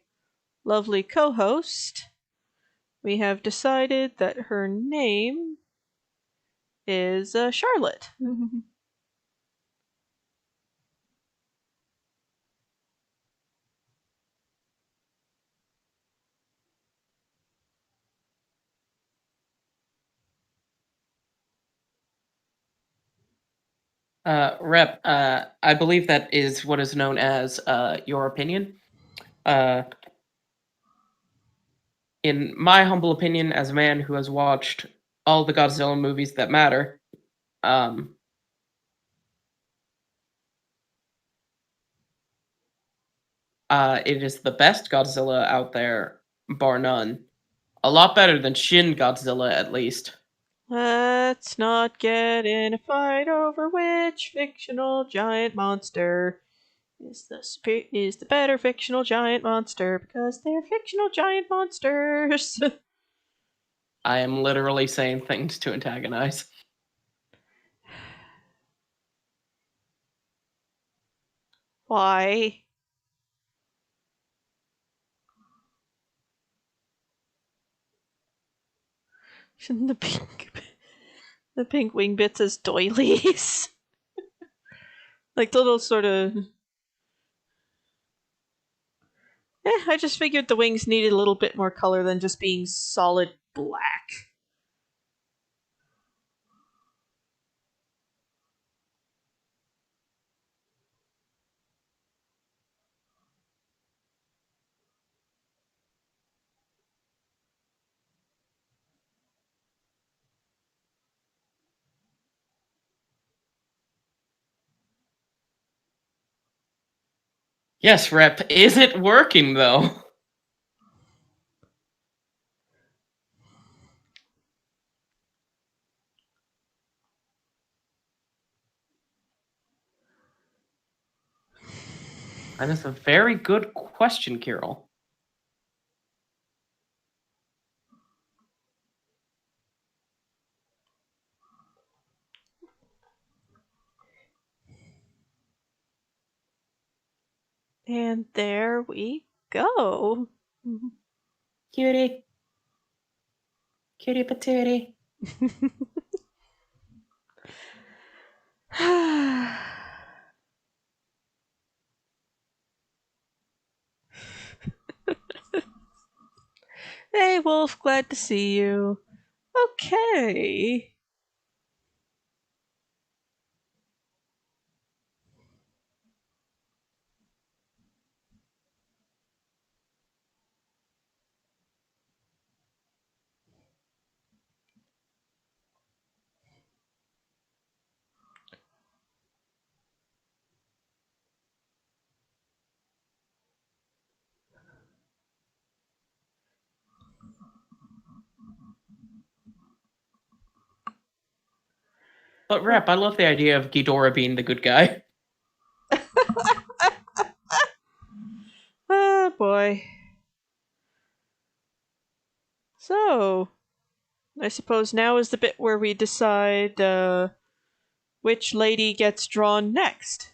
lovely co host, we have decided that her name is Charlotte. Rep, I believe that is what is known as your opinion. Uh, in my humble opinion, as a man who has watched all the Godzilla movies that matter, um, it is the best Godzilla out there, bar none. A lot better than Shin Godzilla, at least. Let's not get in a fight over which fictional giant monster is the better fictional giant monster, because they're fictional giant monsters. I am literally saying things to antagonize. Why? Shouldn't the pink wing bits as doilies? Like little sort of. I just figured the wings needed a little bit more color than just being solid black. Yes, Rep, is it working though? That is a very good question, Kirill. And there we go. Cutie. Cutie patootie. Hey, Wolf, glad to see you. Okay. But Rep, I love the idea of Ghidorah being the good guy. Oh boy. So, I suppose now is the bit where we decide which lady gets drawn next.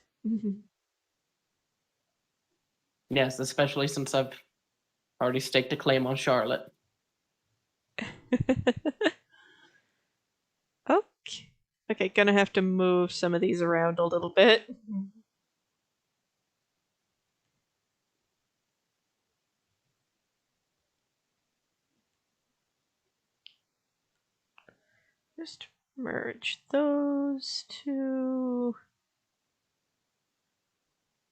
Yes, especially since I've already staked a claim on Charlotte. Okay. Okay, gonna have to move some of these around a little bit. Just merge those two.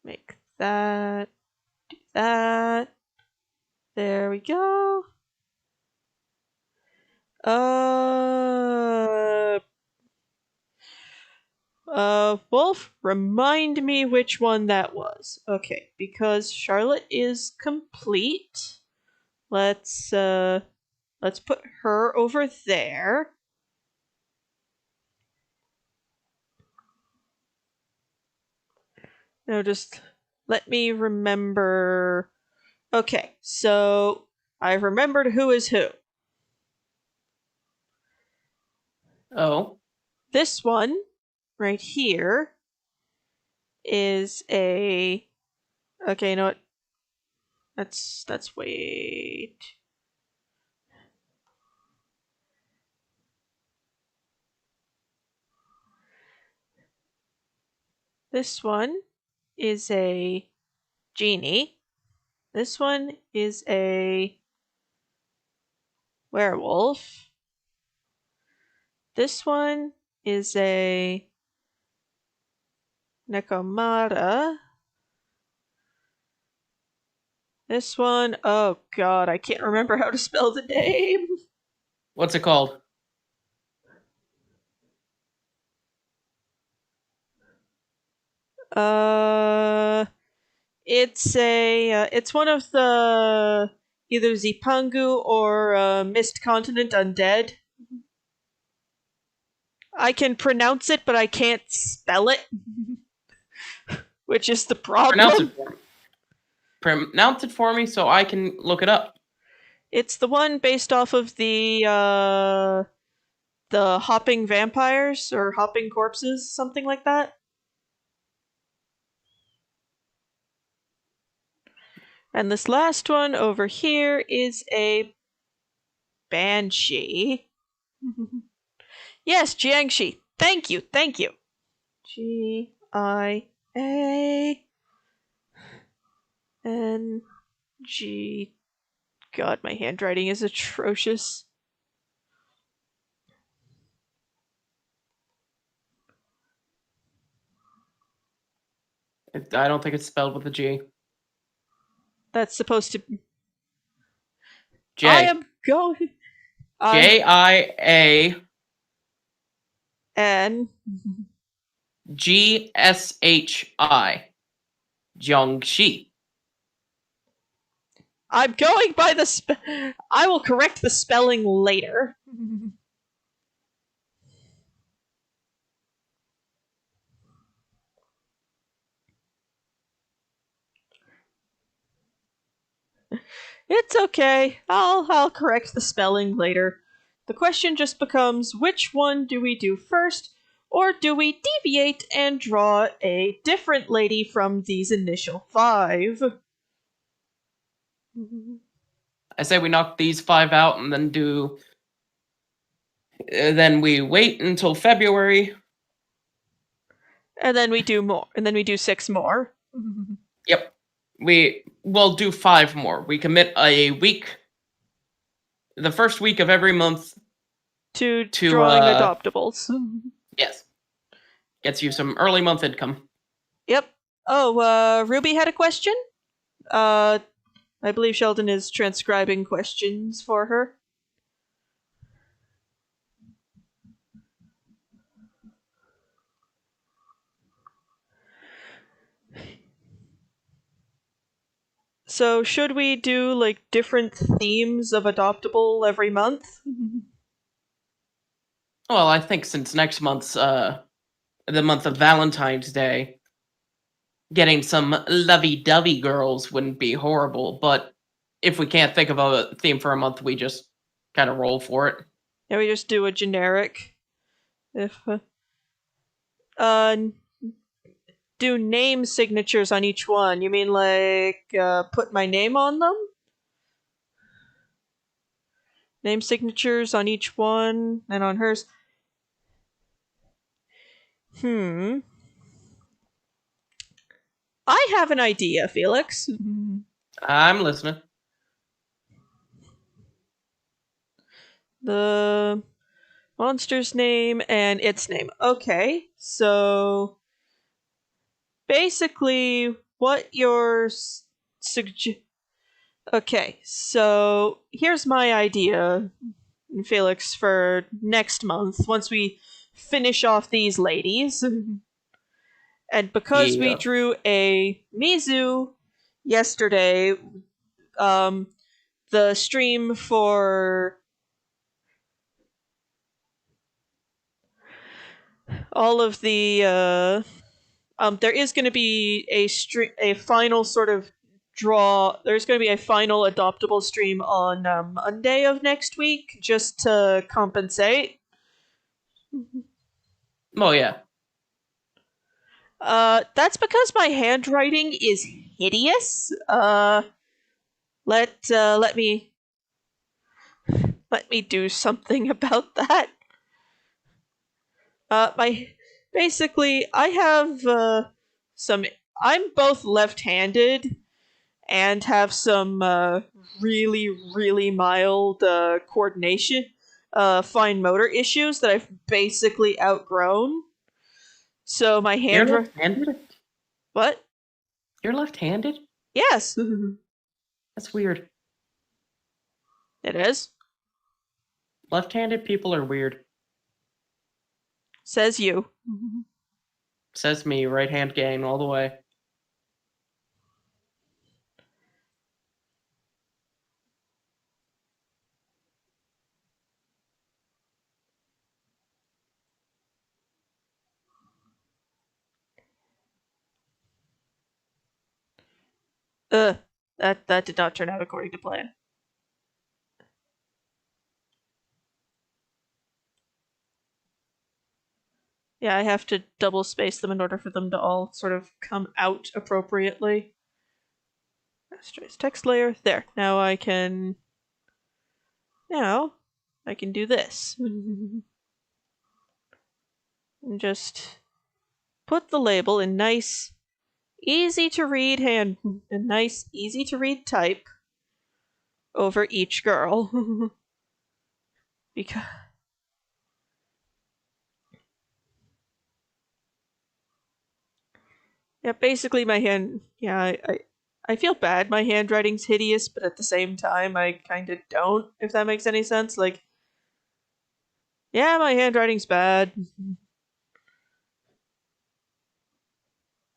Make that. Do that. There we go. Uh. Wolf, remind me which one that was. Okay, because Charlotte is complete. Let's put her over there. Now just let me remember. Okay, so I've remembered who is who. Oh. This one right here is a. Okay, you know what? That's wait. This one is a genie. This one is a werewolf. This one is a Nekomata. This one, oh god, I can't remember how to spell the name. What's it called? Uh, it's one of the either Zipangu or Mist Continent Undead. I can pronounce it, but I can't spell it, which is the Pronounce problem. it for me. Pronounce it for me so I can look it up. It's the one based off of the hopping vampires or hopping corpses, something like that. And this last one over here is a banshee. Yes, Jiangxi. Thank you, thank you. Giang. God, my handwriting is atrocious. I don't think it's spelled with a G. That's supposed to. I J. am going. Jiangshi. And Jiangxi. I'm going by the. I will correct the spelling later. It's okay. I'll correct the spelling later. The question just becomes which one do we do first, or do we deviate and draw a different lady from these initial 5? I say we knock these 5 out and then do. Then we wait until February. And then we do more. And then we do 6 more. Yep. We will do 5 more. We commit a week. The first week of every month to to drawing adoptables. yes, gets you some early month income. Yep. Oh, Ruby had a question. I believe Sheldon is transcribing questions for her. So, should we do like different themes of adoptable every month? Well, I think since next month's the month of Valentine's Day, getting some lovey-dovey girls wouldn't be horrible, but if we can't think of a theme for a month, we just kind of roll for it. Yeah, we just do a generic. If uh, do name signatures on each one. You mean like put my name on them? Name signatures on each one and on hers. I have an idea, Felix. I'm listening. The monster's name and its name. Okay, so basically, what you're okay, so here's my idea, Felix, for next month, once we finish off these ladies. And because we Yeah. drew a Mizu yesterday, um, the stream for all of the there is going to be a final sort of draw. There's going to be a final adoptable stream on Monday of next week, just to compensate. Oh yeah. That's because my handwriting is hideous. Let me do something about that. My basically, I have some. I'm both left-handed and have some really, really mild coordination, fine motor issues that I've basically outgrown. So my You're hand. left-handed? What? You're left-handed? Yes, That's weird. it is. Left-handed people are weird. Says you. Says me, right-hand gang all the way. That did not turn out according to plan. Yeah, I have to double space them in order for them to all sort of come out appropriately. Rasterized text layer. There. Now I can do this. And just put the label in nice, easy to read hand, a nice, easy to read type over each girl. Because yeah, basically my hand. Yeah, I feel bad. My handwriting's hideous, but at the same time, I kind of don't. If that makes any sense. Like, yeah, my handwriting's bad.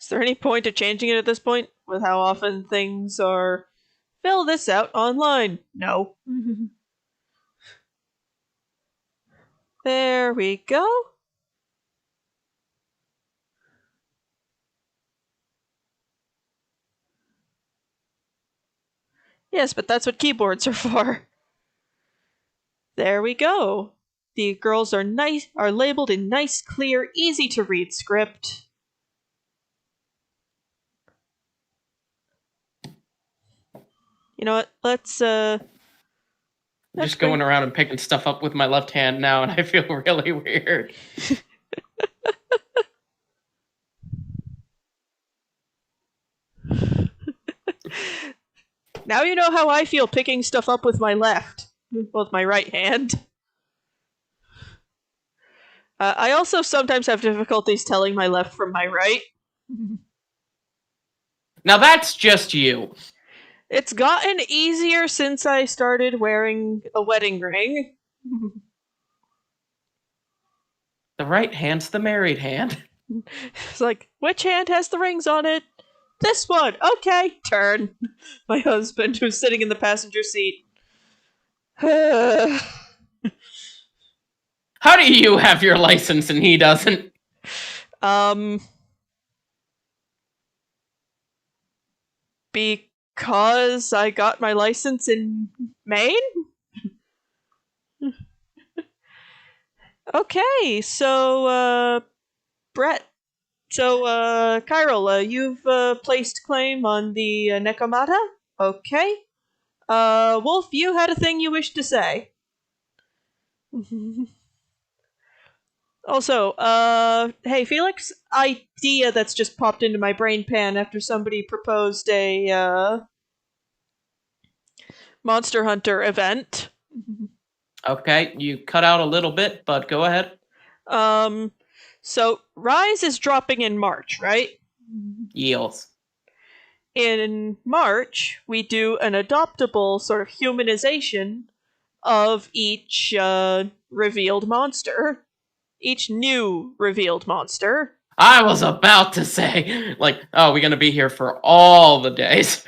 Is there any point of changing it at this point? With how often things are. Fill this out online. No. There we go. Yes, but that's what keyboards are for. There we go. The girls are labeled in nice, clear, easy to read script. You know what? Let's Just going around and picking stuff up with my left hand now, and I feel really weird. Now you know how I feel picking stuff up with my left. With my right hand. I also sometimes have difficulties telling my left from my right. Now that's just you. It's gotten easier since I started wearing a wedding ring. The right hand's the married hand. It's like, which hand has the rings on it? This one. Okay, turn. My husband, who's sitting in the passenger seat. How do you have your license and he doesn't? um, because I got my license in Maine? Okay, so, Brett. So, Kyril, you've placed claim on the Nekomata? Okay. Wolf, you had a thing you wished to say. Also, hey, Felix, idea that's just popped into my brain pan after somebody proposed a, Monster Hunter event. Okay, you cut out a little bit, but go ahead. Um, so Rise is dropping in March, right? Yields. In March, we do an adoptable sort of humanization of each revealed monster, each new revealed monster. I was about to say, like, oh, we're gonna be here for all the days.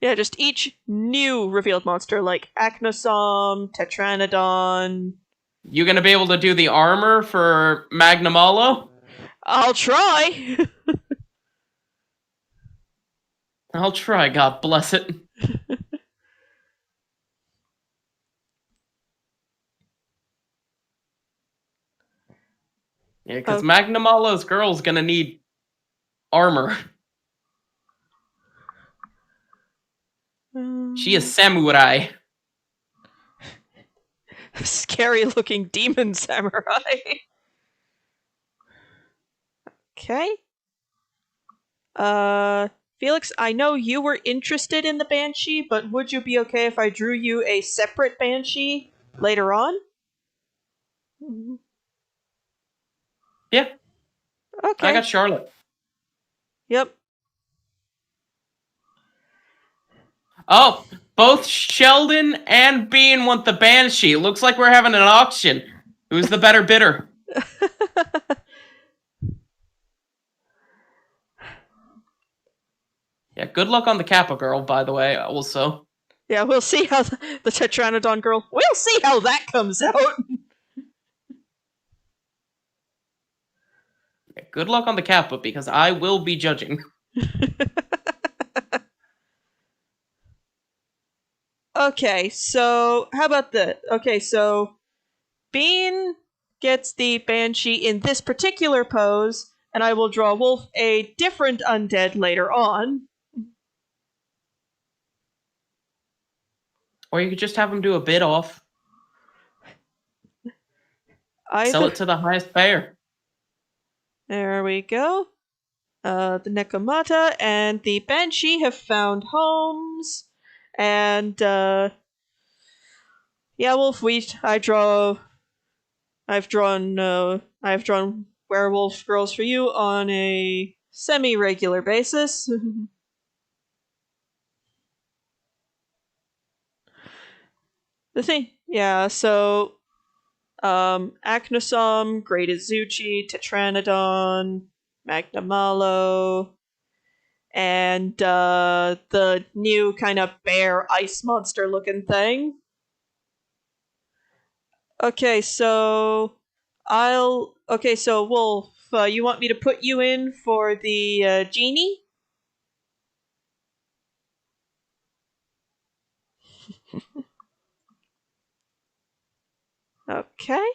Yeah, just each new revealed monster, like Acnosom, Tetranodon. You gonna be able to do the armor for Magnamalo? I'll try! I'll try, God bless it. Yeah, because Oh. Magnamalo's girl's gonna need armor. She is samurai. Scary looking demon samurai. Okay. Felix, I know you were interested in the Banshee, but would you be okay if I drew you a separate Banshee later on? Yeah, Okay. I got Charlotte. Yep. Oh, both Sheldon and Bean want the Banshee. Looks like we're having an auction. Who's the better bidder? Yeah, good luck on the Kappa girl, by the way, also. Yeah, we'll see how the Tetranodon girl. We'll see how that comes out. Yeah, good luck on the Kappa, because I will be judging. Okay, so how about this? Okay, so Bean gets the Banshee in this particular pose, and I will draw Wolf a different undead later on. Or you could just have him do a bid off. Sell it to the highest payer. There we go. The Nekomata and the Banshee have found homes, and yeah, Wolf. I've drawn werewolf girls for you on a semi-regular basis. The thing, yeah. So, Acnosom, Great Izuchi, Tetranodon, Magnamalo, and the new kind of bear ice monster looking thing. Okay, so Wolf, you want me to put you in for the genie? Okay.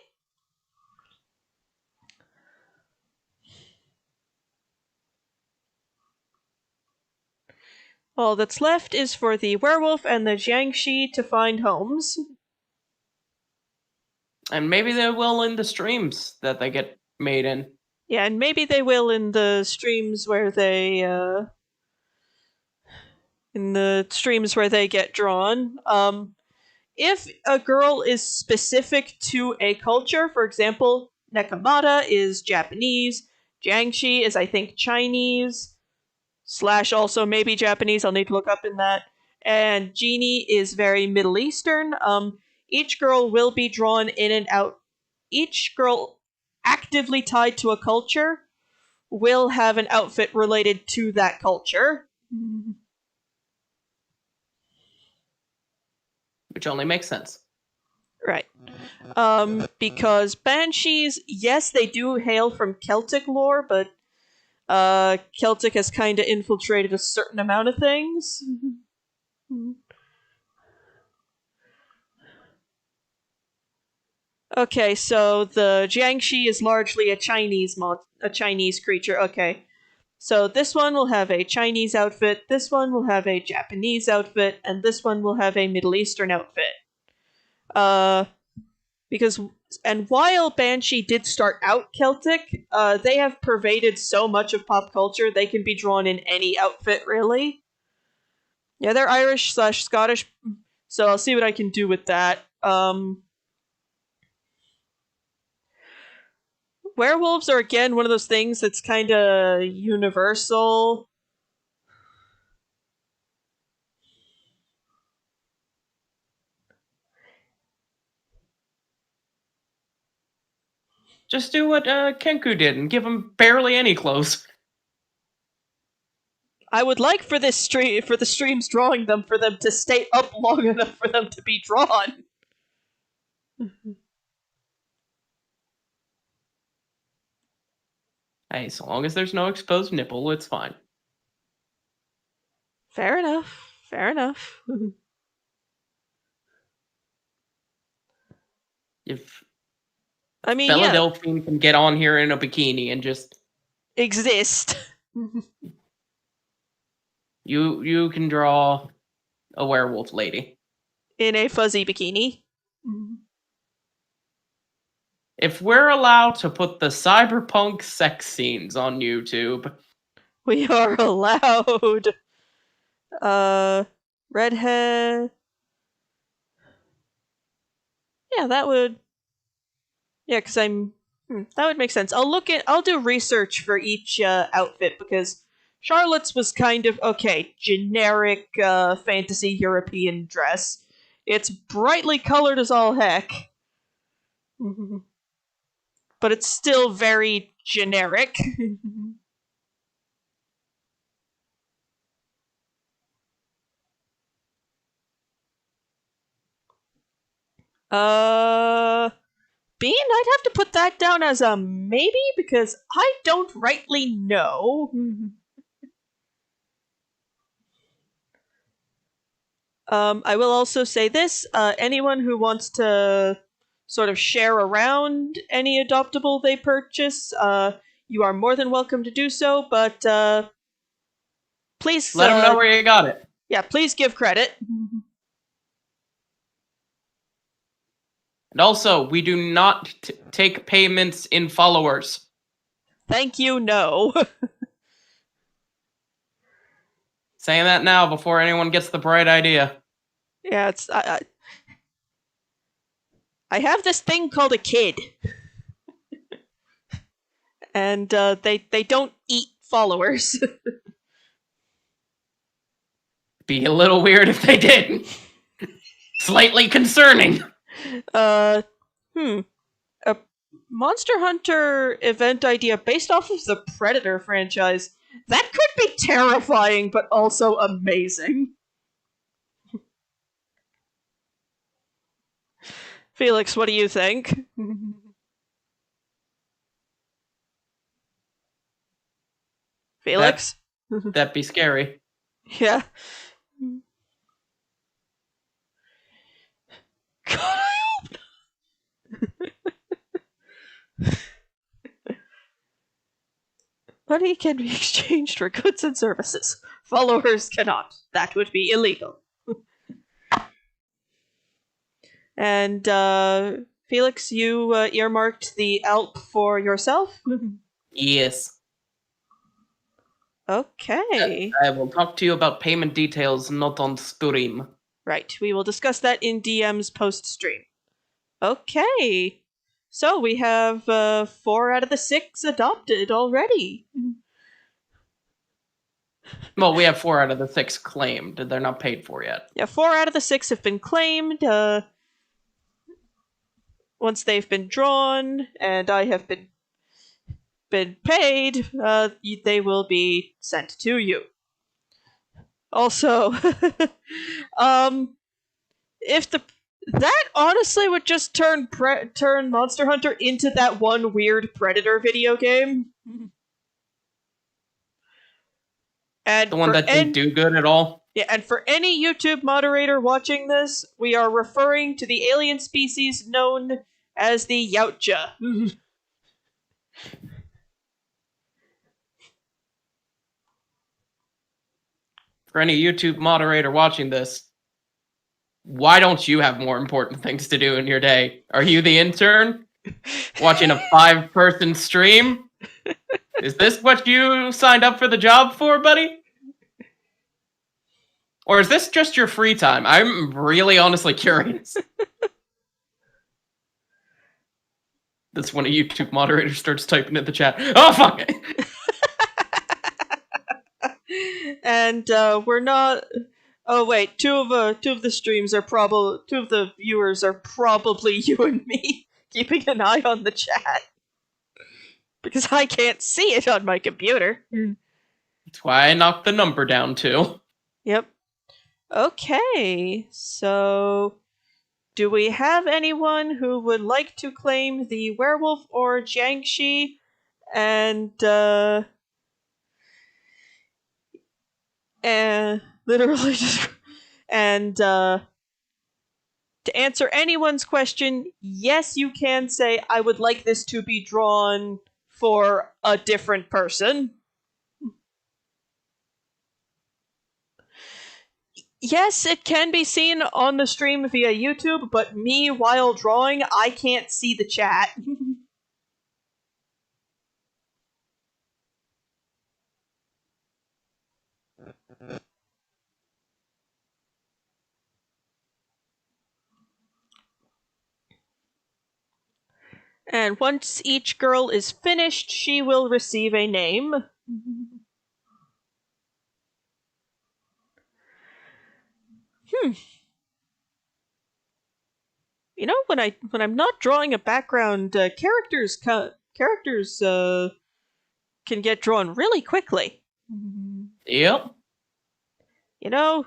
All that's left is for the werewolf and the Jiangshi to find homes. And maybe they will in the streams that they get made in. Yeah, and maybe they will in the streams where they get drawn. If a girl is specific to a culture, for example, Nekomata is Japanese. Jiangxi is, I think, Chinese, / also maybe Japanese. I'll need to look up in that. And Genie is very Middle Eastern. Each girl will be drawn in and out. Each girl actively tied to a culture will have an outfit related to that culture. Which only makes sense. Right. Because banshees, yes, they do hail from Celtic lore, but Celtic has kind of infiltrated a certain amount of things. Okay, so the Jiangxi is largely a Chinese creature. Okay, so this one will have a Chinese outfit, this one will have a Japanese outfit, and this one will have a Middle Eastern outfit. Because and while Banshee did start out Celtic, they have pervaded so much of pop culture they can be drawn in any outfit, really. Yeah, they're Irish / Scottish, so I'll see what I can do with that. Werewolves are again one of those things that's kind of universal. Just do what Kenku did and give him barely any clothes. I would like for the streams drawing them, for them to stay up long enough for them to be drawn. Hey, so long as there's no exposed nipple, it's fine. Fair enough. Fair enough. If I mean, Bella yeah, Delphine can get on here in a bikini and just exist. you can draw a werewolf lady. In a fuzzy bikini. If we're allowed to put the cyberpunk sex scenes on YouTube, We are allowed. Redhead. Yeah, that would. Yeah, because I'm. That would make sense. I'll do research for each outfit because Charlotte's was kind of okay, generic fantasy European dress. It's brightly colored as all heck, but it's still very generic. Bean, I'd have to put that down as a maybe because I don't rightly know. I will also say this: anyone who wants to sort of share around any adoptable they purchase, you are more than welcome to do so. But please, let them know where you got it. Yeah, please give credit. And also, we do not take payments in followers. Thank you. No. Saying that now before anyone gets the bright idea. Yeah, it's I have this thing called a kid, and they don't eat followers. Be a little weird if they did. Slightly concerning. A Monster Hunter event idea based off of the Predator franchise. That could be terrifying, but also amazing. Felix, what do you think? Felix? That'd be scary. Yeah. God, I hope not. Money can be exchanged for goods and services. Followers cannot. That would be illegal. And Felix, you earmarked the Alp for yourself? Yes. Okay. I will talk to you about payment details, not on stream. Right. We will discuss that in DM's post stream. Okay. So we have 4 out of the 6 adopted already. Well, we have 4 out of the 6 claimed. They're not paid for yet. Yeah, 4 out of the 6 have been claimed. Once they've been drawn, and I have been paid, they will be sent to you. Also, if that honestly would just turn Monster Hunter into that one weird Predator video game. And The one that didn't do good at all. yeah, and for any YouTube moderator watching this, we are referring to the alien species known as the Yautja. For any YouTube moderator watching this, why don't you have more important things to do in your day? Are you the intern? Watching a 5-person stream? Is this what you signed up for the job for, buddy? Or is this just your free time? I'm really honestly curious. That's when a YouTube moderator starts typing in the chat. Oh, fuck it! And we're not. Oh wait, two of the streams are probably 2 of the viewers are probably you and me keeping an eye on the chat because I can't see it on my computer. That's why I knocked the number down too. Yep. Okay, so do we have anyone who would like to claim the werewolf or Jiangxi? And literally just and to answer anyone's question, yes, you can say I would like this to be drawn for a different person. Yes, it can be seen on the stream via YouTube, but me, while drawing, I can't see the chat. And once each girl is finished, she will receive a name. You know, when I'm not drawing a background, characters can get drawn really quickly. Yep. You know,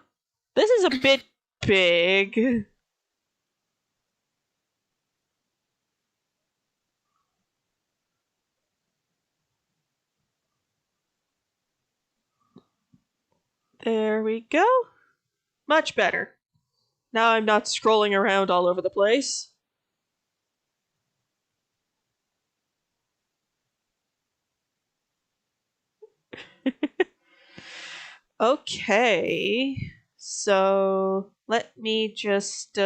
this is a bit big. There we go. Much better. Now I'm not scrolling around all over the place. Okay. So let me just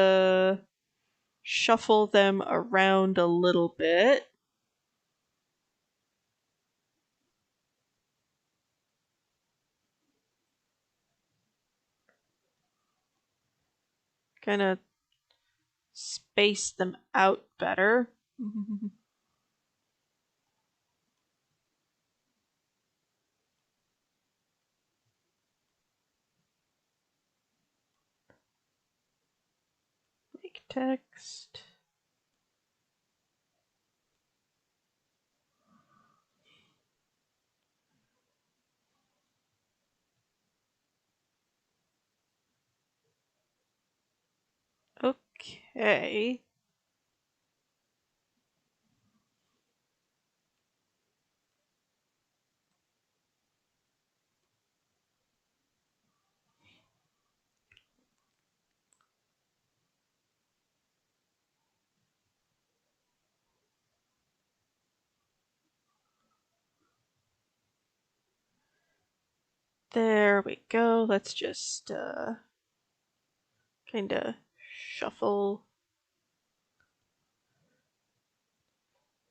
shuffle them around a little bit. Kind of space them out better. Make text. Okay. There we go. Let's just kind of shuffle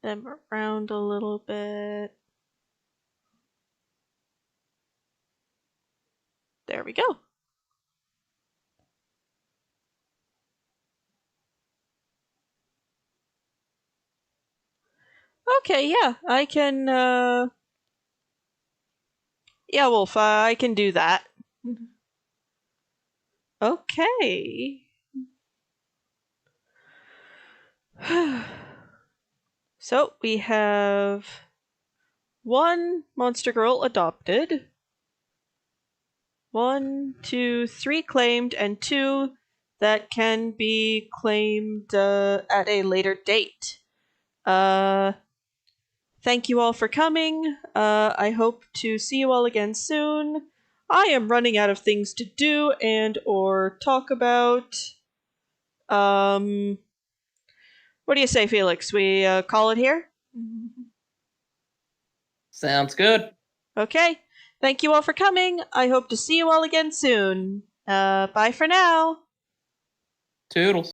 them around a little bit. There we go. Okay, yeah, I can. Yeah, Wolf, I can do that. Okay. So we have one monster girl adopted, one, two, three claimed, and two that can be claimed at a later date. Uh, Thank you all for coming. I hope to see you all again soon. I am running out of things to do and or talk about. Um, what do you say, Felix? We call it here? Sounds good. Okay. Thank you all for coming. I hope to see you all again soon. Bye for now. Toodles.